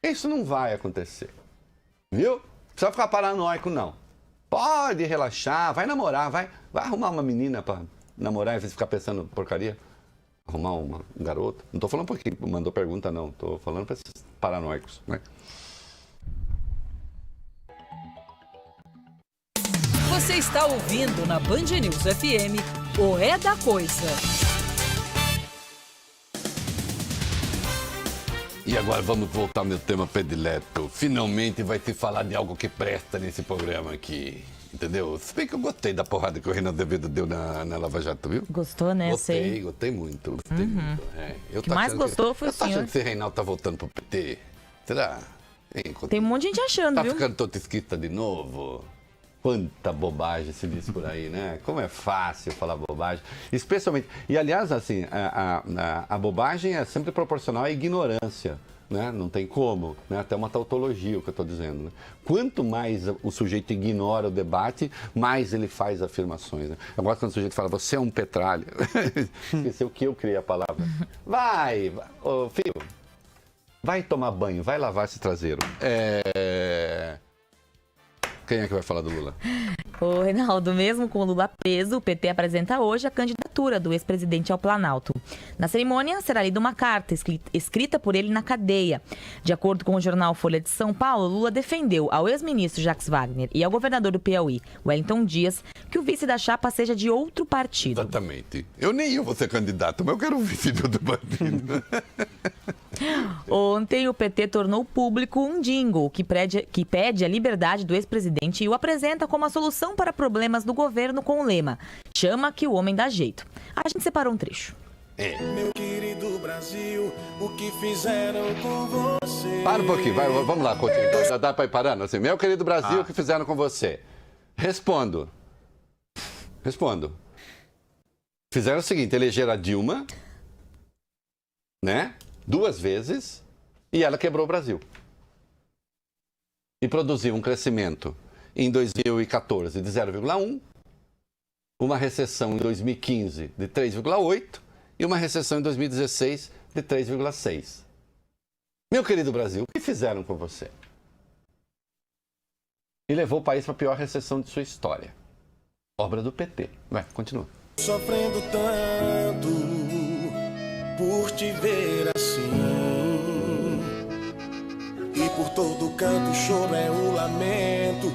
Isso não vai acontecer. Viu? Não precisa ficar paranoico, não. Pode relaxar, vai namorar, vai arrumar uma menina pra namorar e ficar pensando porcaria. Arrumar um garoto. Não tô falando porque mandou pergunta, não. Tô falando pra esses paranoicos, né? Você está ouvindo na Band News FM o É da Coisa. E agora vamos voltar ao meu tema predileto. Finalmente vai se falar de algo que presta nesse programa aqui. Entendeu? Se bem que eu gostei da porrada que o Renan Azevedo deu na Lava Jato, viu? Gostou, né? Gostei muito. Gostei muito. O que mais gostou foi o senhor. achando que esse Reinaldo tá voltando pro PT? Será? Hein? Tem um monte de gente achando, viu? Tá ficando todo esquita de novo? Quanta bobagem se diz por aí, né? Como é fácil falar bobagem. Especialmente... E, aliás, assim, a bobagem é sempre proporcional à ignorância, né? Não tem como, né? Até uma tautologia, o que eu estou dizendo. Né? Quanto mais o sujeito ignora o debate, mais ele faz afirmações. Né? Eu gosto quando o sujeito fala, você é um petralha. Esqueceu que eu criei a palavra. Vai, ô, filho, vai tomar banho, vai lavar esse traseiro. Quem é que vai falar do Lula? Ô, Reinaldo, mesmo com o Lula preso, o PT apresenta hoje a candidatura do ex-presidente ao Planalto. Na cerimônia, será lida uma carta escrita por ele na cadeia. De acordo com o jornal Folha de São Paulo, Lula defendeu ao ex-ministro Jacques Wagner e ao governador do Piauí, Wellington Dias, que o vice da chapa seja de outro partido. Exatamente. Eu nem vou ser candidato, mas eu quero o vice de outro partido. Ontem, o PT tornou público um jingle que pede a liberdade do ex-presidente e o apresenta como a solução para problemas do governo com o lema "Chama que o homem dá jeito". A gente separou um trecho. Meu querido Brasil, o que fizeram com você? Para um pouquinho, vamos lá, continua. Já dá para ir parando? Assim, meu querido Brasil, o que fizeram com você? Respondo. Fizeram o seguinte, elegeram a Dilma, né? 2 vezes, e ela quebrou o Brasil. E produziu um crescimento em 2014 de 0,1, uma recessão em 2015 de 3,8 e uma recessão em 2016 de 3,6. Meu querido Brasil, o que fizeram com você? E levou o país para a pior recessão de sua história. Obra do PT. Vai, continua. Sofrendo tanto por te ver assim, e por todo canto o choro é o lamento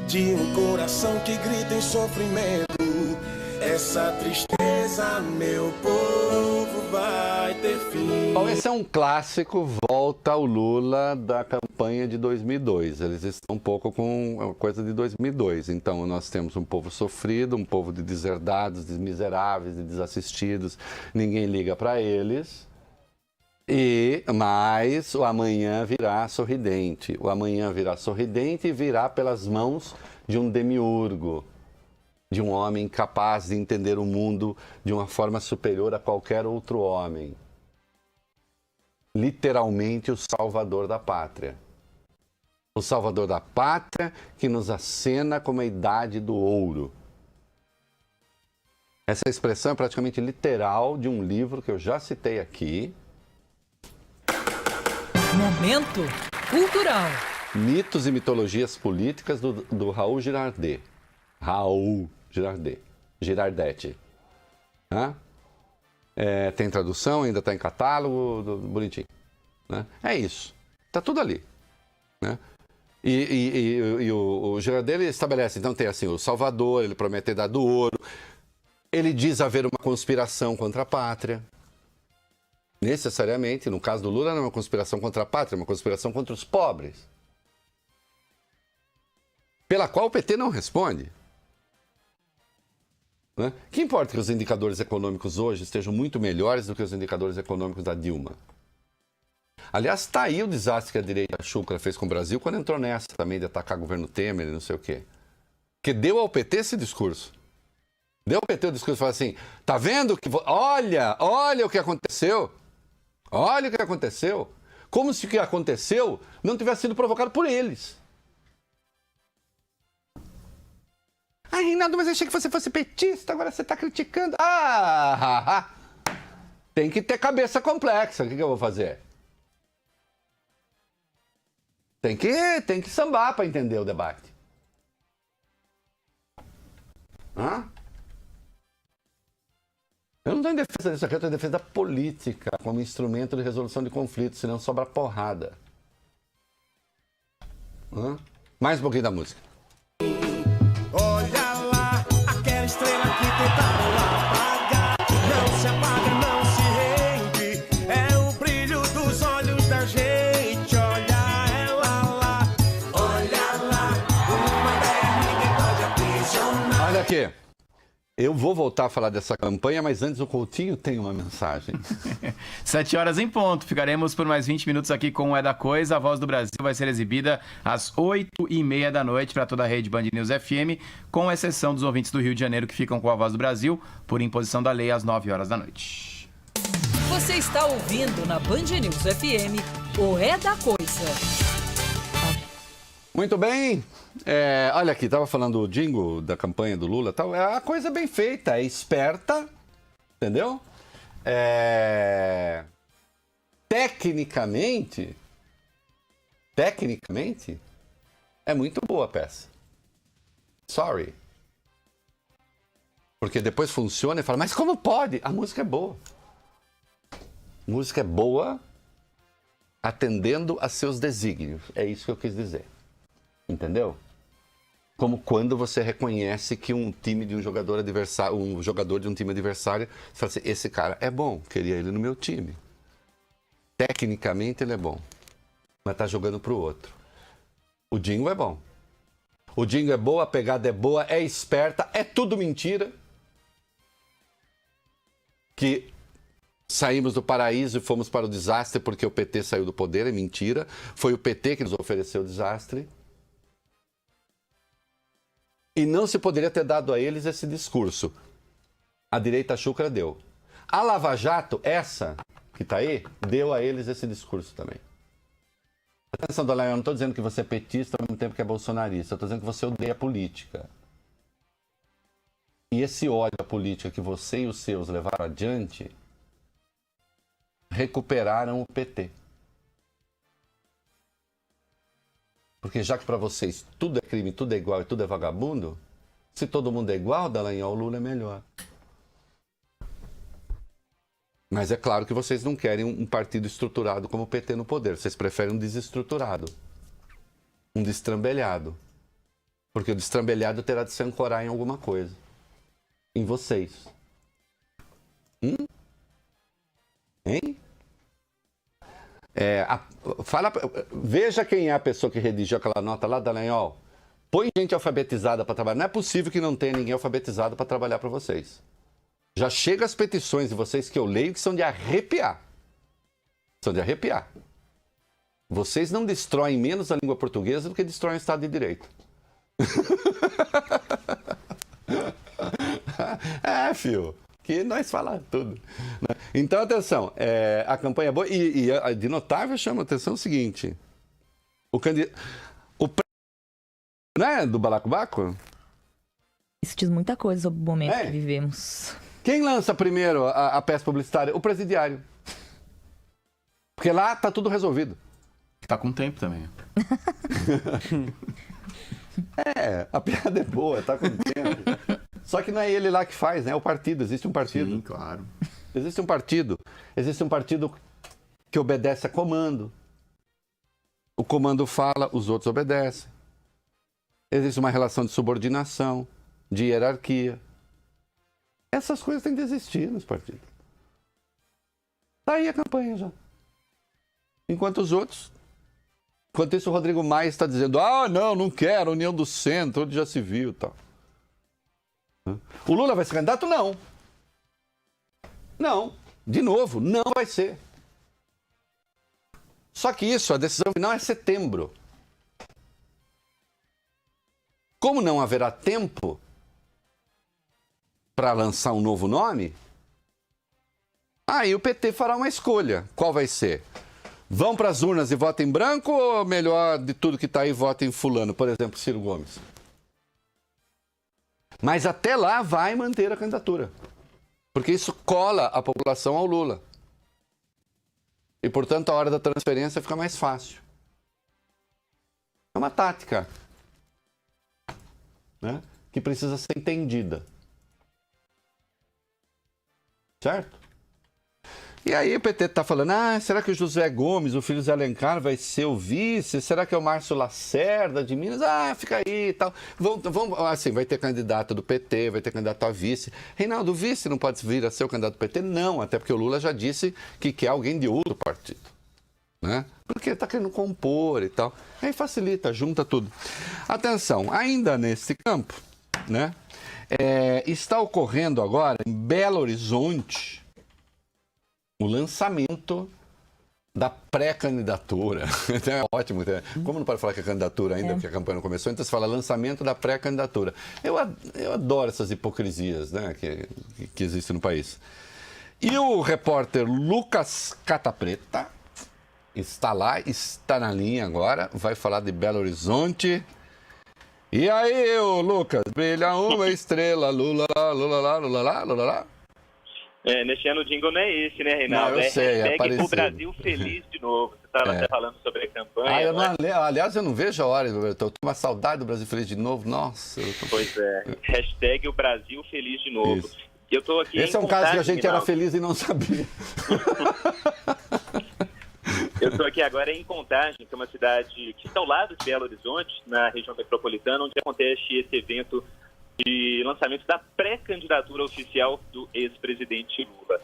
de um coração que grita em sofrimento. Essa tristeza, meu povo, vai ter fim. Bom, esse é um clássico, volta ao Lula da campanha de 2002. Eles estão um pouco com a coisa de 2002. Então, nós temos um povo sofrido, um povo de deserdados, de miseráveis, de desassistidos. Ninguém liga para eles. Mas o amanhã virá sorridente. O amanhã virá sorridente e virá pelas mãos de um demiurgo, de um homem capaz de entender o mundo de uma forma superior a qualquer outro homem. Literalmente o salvador da pátria. O salvador da pátria que nos acena como a idade do ouro. Essa expressão é praticamente literal de um livro que eu já citei aqui. Momento cultural. Mitos e mitologias políticas do Raul Girardet. Girardet. Tem tradução, ainda está em catálogo, bonitinho. Né? É isso. Está tudo ali. Né? E o Girardet ele estabelece, então tem assim, o Salvador, ele promete ter dado ouro, ele diz haver uma conspiração contra a pátria. Necessariamente, no caso do Lula, não é uma conspiração contra a pátria, é uma conspiração contra os pobres. Pela qual o PT não responde. Né? Que importa que os indicadores econômicos hoje estejam muito melhores do que os indicadores econômicos da Dilma? Aliás, está aí o desastre que a direita chucra fez com o Brasil quando entrou nessa também de atacar o governo Temer e não sei o quê. Que deu ao PT esse discurso. Deu ao PT o discurso e falou assim, tá vendo? Olha o que aconteceu. Olha o que aconteceu. Como se o que aconteceu não tivesse sido provocado por eles. Ah, Reinaldo, mas eu achei que você fosse petista, agora você está criticando. Tem que ter cabeça complexa. O que eu vou fazer? Tem que sambar para entender o debate. Hã? Eu não estou em defesa disso aqui, eu estou em defesa da política como instrumento de resolução de conflitos, senão sobra porrada. Hã? Mais um pouquinho da música. Olha lá, aquela estrela que tentaram apagar. Não se apaga, não se rende. É o brilho dos olhos da gente. Olha ela lá, olha lá. Uma ideia ninguém pode aprisionar. Olha aqui. Eu vou voltar a falar dessa campanha, mas antes o Coutinho tem uma mensagem. 7 horas em ponto. Ficaremos por mais 20 minutos aqui com o É da Coisa. A Voz do Brasil vai ser exibida às 8h30 da noite para toda a rede Band News FM, com exceção dos ouvintes do Rio de Janeiro que ficam com a Voz do Brasil, por imposição da lei, às 9 horas da noite. Você está ouvindo na Band News FM o É da Coisa. Muito bem. Olha aqui, estava falando o jingle da campanha do Lula, tal. É uma coisa bem feita, é esperta, entendeu? Tecnicamente, é muito boa a peça. Sorry. Porque depois funciona e fala, mas como pode? A música é boa. A música é boa atendendo a seus desígnios. É isso que eu quis dizer. Entendeu? Como quando você reconhece que um time de um jogador adversário, um jogador de um time adversário, você fala assim, esse cara é bom, queria ele no meu time. Tecnicamente ele é bom, mas tá jogando pro outro. O Dingo é bom. O Dingo é boa, a pegada é boa, é esperta, é tudo mentira. Que saímos do paraíso e fomos para o desastre porque o PT saiu do poder, é mentira. Foi o PT que nos ofereceu o desastre. E não se poderia ter dado a eles esse discurso. A direita chúcara deu. A Lava Jato, essa que está aí, deu a eles esse discurso também. Atenção, Dona Leão, eu não estou dizendo que você é petista ao mesmo tempo que é bolsonarista. Eu estou dizendo que você odeia a política. E esse ódio à política que você e os seus levaram adiante, recuperaram o PT. Porque já que para vocês tudo é crime, tudo é igual e tudo é vagabundo, se todo mundo é igual, Dallagnol, o Lula é melhor. Mas é claro que vocês não querem um partido estruturado como o PT no poder. Vocês preferem um desestruturado. Um destrambelhado. Porque o destrambelhado terá de se ancorar em alguma coisa. Em vocês. Hein? Veja quem é a pessoa que redigiu aquela nota lá, Dallagnol. Põe gente alfabetizada para trabalhar. Não é possível que não tenha ninguém alfabetizado para trabalhar para vocês. Já chega as petições de vocês que eu leio que são de arrepiar. São de arrepiar. Vocês não destroem menos a língua portuguesa do que destroem o Estado de Direito. Filho. Que nós falamos tudo. Então, atenção, a campanha é boa. E a de notável chama a atenção o seguinte. Não é do Balacobaco? Isso diz muita coisa sobre o momento que vivemos. Quem lança primeiro a peça publicitária? O presidiário. Porque lá tá tudo resolvido. Tá com tempo também. A piada é boa, tá com tempo. Só que não é ele lá que faz, né? É o partido. Existe um partido. Sim, claro. Existe um partido. Existe um partido que obedece a comando. O comando fala, os outros obedecem. Existe uma relação de subordinação, de hierarquia. Essas coisas têm de existir nos partidos. Tá aí a campanha já. Enquanto isso o Rodrigo Maia está dizendo, não quero, União do Centro, onde já se viu e tal. O Lula vai ser candidato? Não. Não. De novo, não vai ser. Só que a decisão final é setembro. Como não haverá tempo para lançar um novo nome, aí o PT fará uma escolha. Qual vai ser? Vão para as urnas e votem em branco ou melhor de tudo que está aí, votem em fulano, por exemplo, Ciro Gomes? Mas até lá vai manter a candidatura. Porque isso cola a população ao Lula. E, portanto, a hora da transferência fica mais fácil. uma tática, né? Que precisa ser entendida. Certo? E aí o PT está falando, será que o José Gomes, o filho do Zé Alencar, vai ser o vice? Será que é o Márcio Lacerda de Minas? Fica aí e tal. Assim, vai ter candidato do PT, vai ter candidato a vice. Reinaldo, o vice não pode vir a ser o candidato do PT? Não, até porque o Lula já disse que quer alguém de outro partido. Né? Porque está querendo compor e tal. Aí facilita, junta tudo. Atenção, ainda nesse campo, né? Está ocorrendo agora em Belo Horizonte o lançamento da pré-candidatura. É ótimo. Como não pode falar que é candidatura ainda, porque a campanha não começou, então se fala lançamento da pré-candidatura. Eu adoro essas hipocrisias, né, que existem no país. E o repórter Lucas Catapreta está lá, está na linha agora, vai falar de Belo Horizonte. E aí, Lucas, brilha uma estrela, Lula, Lula, Lula, Lula, Lula, Lula. Neste ano o jingle não é esse, né, Reinaldo? Não, eu sei, hashtag o Brasil feliz de novo. Você estava até falando sobre a campanha. Aliás, eu não vejo a hora, eu tô com uma saudade do Brasil feliz de novo. Nossa. Pois é, hashtag o Brasil feliz de novo. Isso. Eu tô aqui Esse é um caso que a gente era feliz e não sabia. Eu estou aqui agora em Contagem, que é uma cidade que está ao lado de Belo Horizonte, na região metropolitana, onde acontece esse evento de lançamento da pré-candidatura oficial do ex-presidente Lula.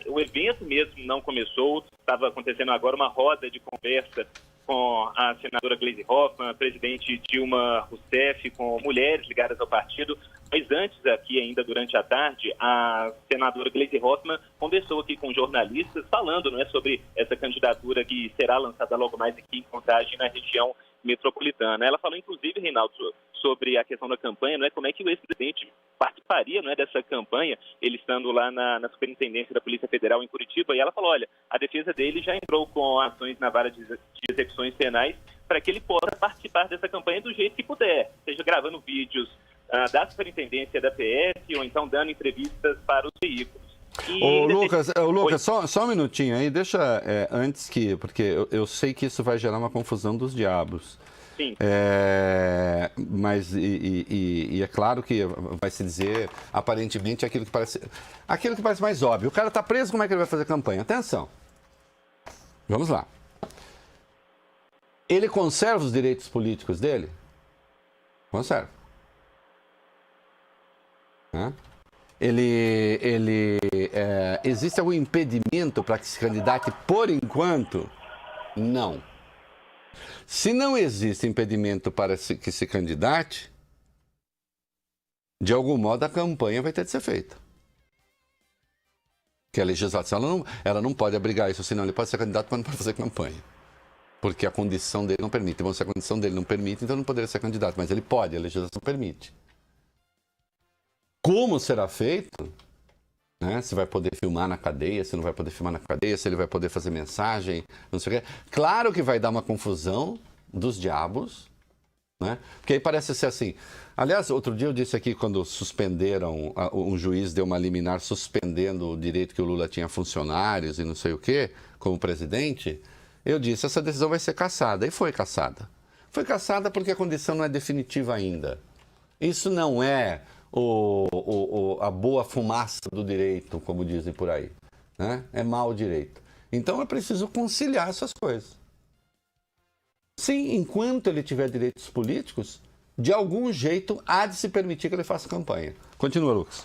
O evento mesmo não começou, estava acontecendo agora uma roda de conversa com a senadora Gleisi Hoffmann, a presidente Dilma Rousseff, com mulheres ligadas ao partido. Mas antes, aqui ainda durante a tarde, a senadora Gleisi Hoffmann conversou aqui com jornalistas, falando, não é, sobre essa candidatura que será lançada logo mais aqui em Contagem, na região metropolitana. Ela falou, inclusive, Reinaldo, sobre a questão da campanha, não é, como é que o ex-presidente participaria, não é, dessa campanha, ele estando lá na Superintendência da Polícia Federal em Curitiba, e ela falou, olha, a defesa dele já entrou com ações na vara de execuções penais para que ele possa participar dessa campanha do jeito que puder, seja gravando vídeos da Superintendência da PF ou então dando entrevistas para os veículos. Lucas, só um minutinho aí, deixa antes que, porque eu sei que isso vai gerar uma confusão dos diabos. Sim. Mas é claro que vai se dizer aparentemente aquilo que parece mais óbvio. O cara está preso, como é que ele vai fazer campanha? Atenção. Vamos lá. Ele conserva os direitos políticos dele? Conserva. Existe algum impedimento para que se candidate por enquanto? Não. Se não existe impedimento para que se candidate, de algum modo a campanha vai ter de ser feita. Porque a legislação ela não pode abrigar isso, senão ele pode ser candidato quando pode fazer campanha. Porque a condição dele não permite. Bom, se a condição dele não permite, então não poderia ser candidato, mas ele pode, a legislação permite. Como será feito? Né? Se vai poder filmar na cadeia, se não vai poder filmar na cadeia, se ele vai poder fazer mensagem, não sei o quê. Claro que vai dar uma confusão dos diabos, né? Porque aí parece ser assim. Aliás, outro dia eu disse aqui, quando suspenderam, um juiz deu uma liminar suspendendo o direito que o Lula tinha a funcionários e não sei o quê, como presidente, eu disse, essa decisão vai ser cassada. E foi cassada. Foi cassada porque a condição não é definitiva ainda. Isso não é a boa fumaça do direito, como dizem por aí, né? É mau direito. Então é preciso conciliar essas coisas. Sim, enquanto ele tiver direitos políticos, de algum jeito há de se permitir que ele faça campanha. Continua, Lucas.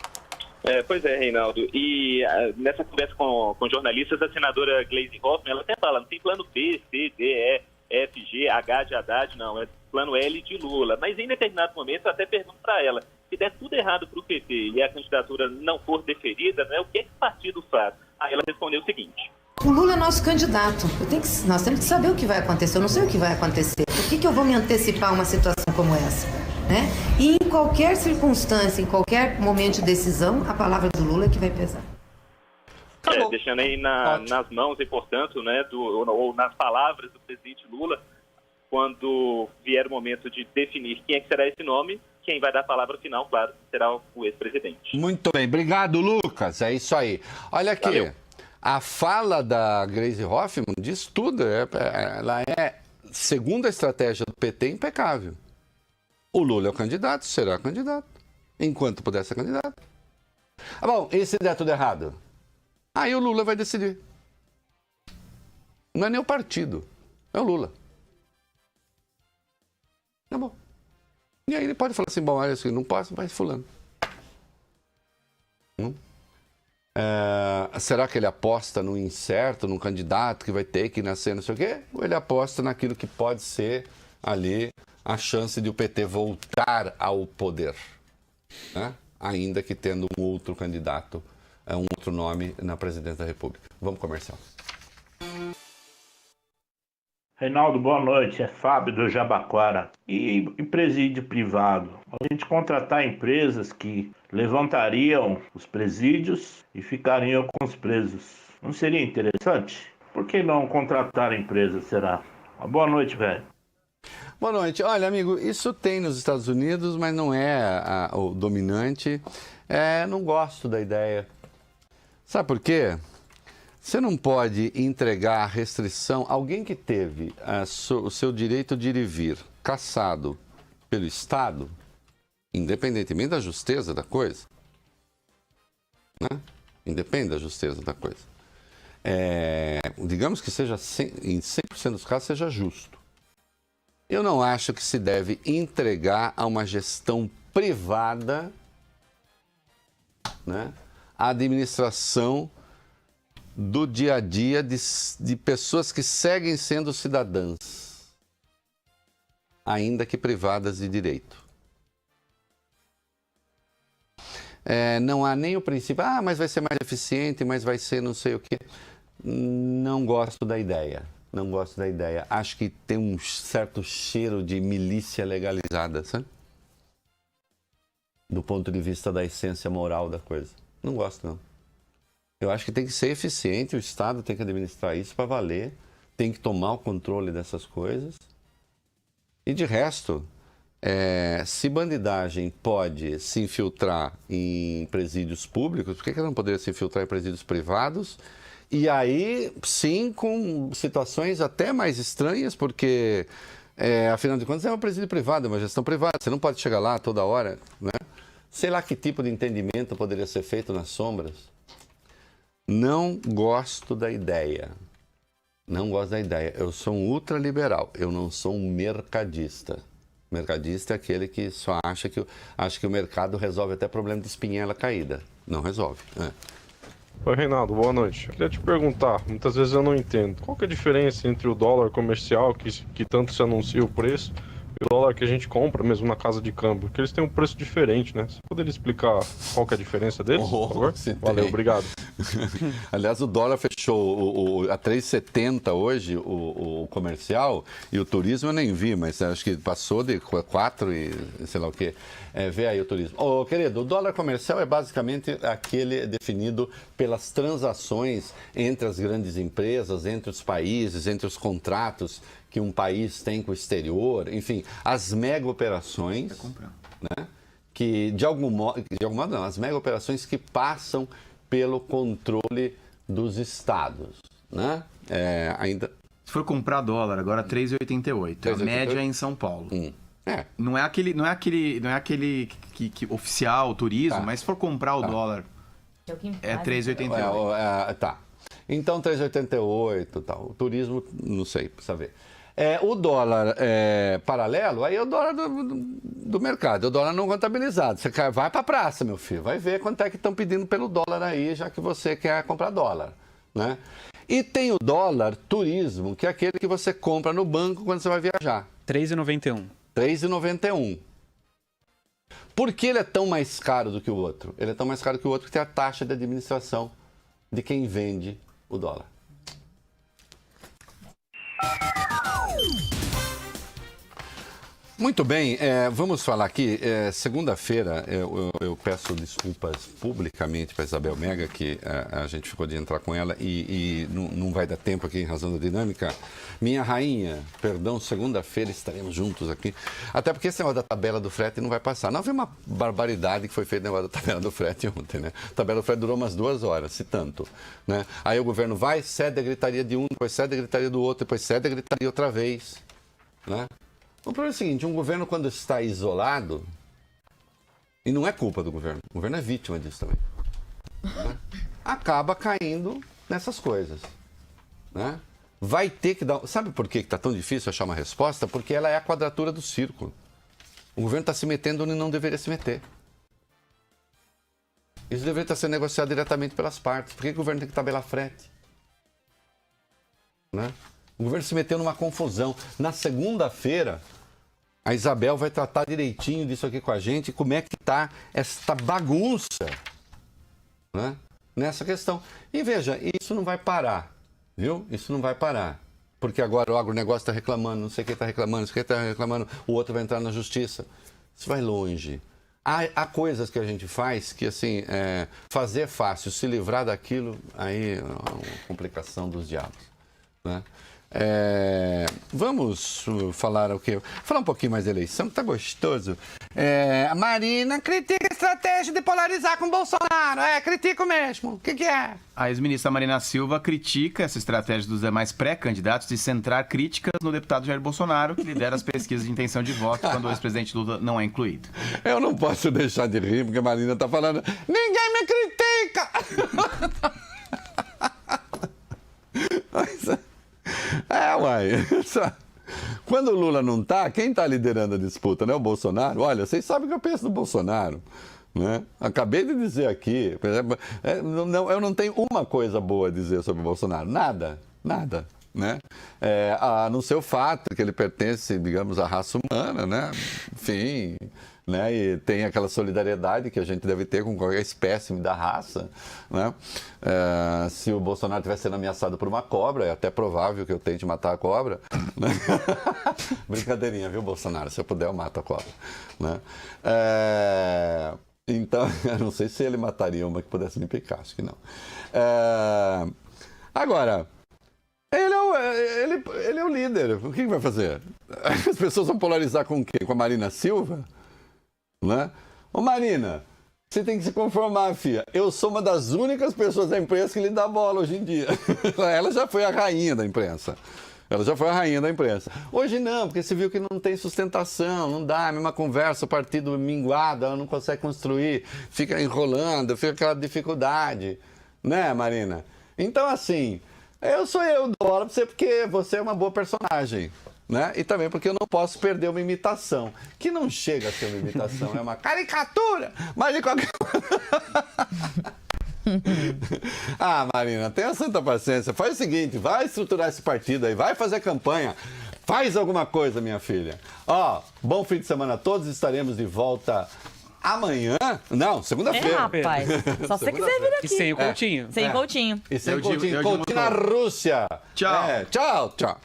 Pois é, Reinaldo. E nessa conversa com jornalistas, a senadora Gleisi Hoffmann, ela até fala, não tem plano B, C, D, E, F, G, H de Haddad, não, é plano L de Lula. Mas em determinado momento eu até pergunto para ela, se der tudo errado para o PT e a candidatura não for deferida, né, o que o partido faz? Aí ela respondeu o seguinte. O Lula é nosso candidato. Nós temos que saber o que vai acontecer. Eu não sei o que vai acontecer. Por que eu vou me antecipar a uma situação como essa? Né? E em qualquer circunstância, em qualquer momento de decisão, a palavra do Lula é que vai pesar. Deixando aí nas mãos e, portanto, né, ou nas palavras do presidente Lula, quando vier o momento de definir quem é que será esse nome, quem vai dar a palavra final, claro, será o ex-presidente. Muito bem, obrigado, Lucas. É isso aí. Olha aqui, a fala da Gleisi Hoffmann diz tudo. Ela é segundo a estratégia do PT, impecável. O Lula é o candidato, será candidato, enquanto puder ser candidato. Ah, bom, e se der tudo errado? Aí o Lula vai decidir. Não é nem o partido, é o Lula. Tá bom. E aí ele pode falar assim, bom, olha assim, não posso, mas fulano. Será que ele aposta no incerto, num candidato que vai ter que nascer, não sei o quê? Ou ele aposta naquilo que pode ser ali a chance de o PT voltar ao poder, né? Ainda que tendo um outro candidato, um outro nome na presidência da República. Vamos comercial. Reinaldo, boa noite. É Fábio do Jabaquara. E presídio privado? A gente contratar empresas que levantariam os presídios e ficariam com os presos. Não seria interessante? Por que não contratar empresas, será? Uma boa noite, velho. Boa noite. Olha, amigo, isso tem nos Estados Unidos, mas não é o dominante. Não gosto da ideia. Sabe por quê? Você não pode entregar a restrição. Alguém que teve o seu direito de ir e vir cassado pelo Estado, independentemente da justeza da coisa, né? Independe da justeza da coisa. Digamos que seja em 100% dos casos seja justo. Eu não acho que se deve entregar a uma gestão privada, né, a administração do dia a dia de pessoas que seguem sendo cidadãs, ainda que privadas de direito. Não há nem o princípio, mas vai ser mais eficiente, mas vai ser não sei o quê. Não gosto da ideia. Não gosto da ideia. Acho que tem um certo cheiro de milícia legalizada, sabe? Do ponto de vista da essência moral da coisa. Não gosto, não. Eu acho que tem que ser eficiente, o Estado tem que administrar isso para valer, tem que tomar o controle dessas coisas. E de resto, se bandidagem pode se infiltrar em presídios públicos, por que ela não poderia se infiltrar em presídios privados? E aí, sim, com situações até mais estranhas, porque, afinal de contas, é um presídio privado, é uma gestão privada. Você não pode chegar lá toda hora, né? Sei lá que tipo de entendimento poderia ser feito nas sombras. Não gosto da ideia. Não gosto da ideia. Eu sou um ultraliberal, eu não sou um mercadista. Mercadista é aquele que só acha que o mercado resolve até problema de espinhela caída. Não resolve, Oi, Reinaldo, boa noite. Eu queria te perguntar, muitas vezes eu não entendo, qual que é a diferença entre o dólar comercial, que tanto se anuncia o preço, e o dólar que a gente compra mesmo na casa de câmbio? Porque eles têm um preço diferente, né? Você poderia explicar qual que é a diferença deles, por favor? Valeu, obrigado. Aliás, o dólar fechou a 3,70 hoje, o comercial, e o turismo eu nem vi, mas acho que passou de 4 e sei lá o quê. Vê aí o turismo. Querido, o dólar comercial é basicamente aquele definido pelas transações entre as grandes empresas, entre os países, entre os contratos que um país tem com o exterior, enfim, as mega operações, né, que de algum modo não, as mega operações que passam pelo controle dos estados, né? Ainda se for comprar dólar agora 3,88, a média é em São Paulo. Não é aquele que oficial, turismo, mas se for comprar o dólar é 3,88. Tá. Então 3,88, tal. O turismo, não sei, precisa ver. O dólar paralelo, aí é o dólar do mercado, é o dólar não contabilizado. Você vai para a praça, meu filho, vai ver quanto é que estão pedindo pelo dólar aí, já que você quer comprar dólar, né? E tem o dólar turismo, que é aquele que você compra no banco quando você vai viajar. 3,91. 3,91. Por que ele é tão mais caro do que o outro? Ele é tão mais caro que o outro que tem a taxa de administração de quem vende o dólar. Muito bem, vamos falar aqui. Segunda-feira, eu peço desculpas publicamente para Isabel Mega, que a gente ficou de entrar com ela e não vai dar tempo aqui em razão da dinâmica. Minha rainha, perdão, segunda-feira estaremos juntos aqui. Até porque esse negócio da tabela do frete não vai passar. Não, foi uma barbaridade que foi feito o negócio da tabela do frete ontem, né? A tabela do frete durou umas 2 horas, se tanto, né? Aí o governo vai, cede a gritaria de um, depois cede a gritaria do outro, depois cede a gritaria outra vez. Né? O problema é o seguinte, um governo quando está isolado, e não é culpa do governo, o governo é vítima disso também, né? Acaba caindo nessas coisas. Né? Vai ter que dar... Sabe por que está tão difícil achar uma resposta? Porque ela é a quadratura do círculo. O governo está se metendo onde não deveria se meter. Isso deveria estar sendo negociado diretamente pelas partes. Por que o governo tem que tabelar frete? Né? O governo se meteu numa confusão. Na segunda-feira, a Isabel vai tratar direitinho disso aqui com a gente, como é que está esta bagunça, né? Nessa questão. E veja, isso não vai parar, viu? Isso não vai parar. Porque agora o agronegócio está reclamando, não sei quem está reclamando, não sei quem está reclamando, o outro vai entrar na justiça. Isso vai longe. Há coisas que a gente faz que, assim, fazer é fácil, se livrar daquilo, aí é uma complicação dos diabos. Né? Vamos falar o quê? Falar um pouquinho mais da eleição, que tá gostoso. A Marina critica a estratégia de polarizar com o Bolsonaro. Critico mesmo. O que é? A ex-ministra Marina Silva critica essa estratégia dos demais pré-candidatos de centrar críticas no deputado Jair Bolsonaro, que lidera as pesquisas de intenção de voto quando o ex-presidente Lula não é incluído. Eu não posso deixar de rir, porque a Marina tá falando: ninguém me critica! Uai. Quando o Lula não tá, quem tá liderando a disputa, né? O Bolsonaro. Olha, vocês sabem o que eu penso do Bolsonaro. Né? Acabei de dizer aqui, por exemplo, eu não tenho uma coisa boa a dizer sobre o Bolsonaro. Nada. Né? A não ser o fato que ele pertence, digamos, à raça humana, né? Enfim, né? E tem aquela solidariedade que a gente deve ter com qualquer espécime da raça, né? Se o Bolsonaro tivesse sendo ameaçado por uma cobra, é até provável que eu tente matar a cobra, né? Brincadeirinha, viu, Bolsonaro? Se eu puder, eu mato a cobra, né? Então, eu não sei se ele mataria uma que pudesse me picar, acho que não. Agora, ele é o líder. O que vai fazer? As pessoas vão polarizar com o quê? Com a Marina Silva? Né? Ô Marina, você tem que se conformar, filha. Eu sou uma das únicas pessoas da imprensa que lhe dá bola hoje em dia. Ela já foi a rainha da imprensa. Hoje não, porque você viu que não tem sustentação, não dá, a mesma conversa, o partido minguado, ela não consegue construir, fica enrolando, fica aquela dificuldade. Né, Marina? Então, assim, eu dou bola pra você porque você é uma boa personagem. Né? E também porque eu não posso perder uma imitação, que não chega a ser uma imitação, é uma caricatura, mas de qualquer Marina, tenha santa paciência, faz o seguinte, vai estruturar esse partido aí, vai fazer campanha, faz alguma coisa, minha filha. Bom fim de semana a todos, estaremos de volta amanhã? Não, segunda-feira. Rapaz, só se você quiser vir aqui. E sem o Coutinho. Sem Coutinho. E sem Coutinho na Rússia. Tchau. Tchau.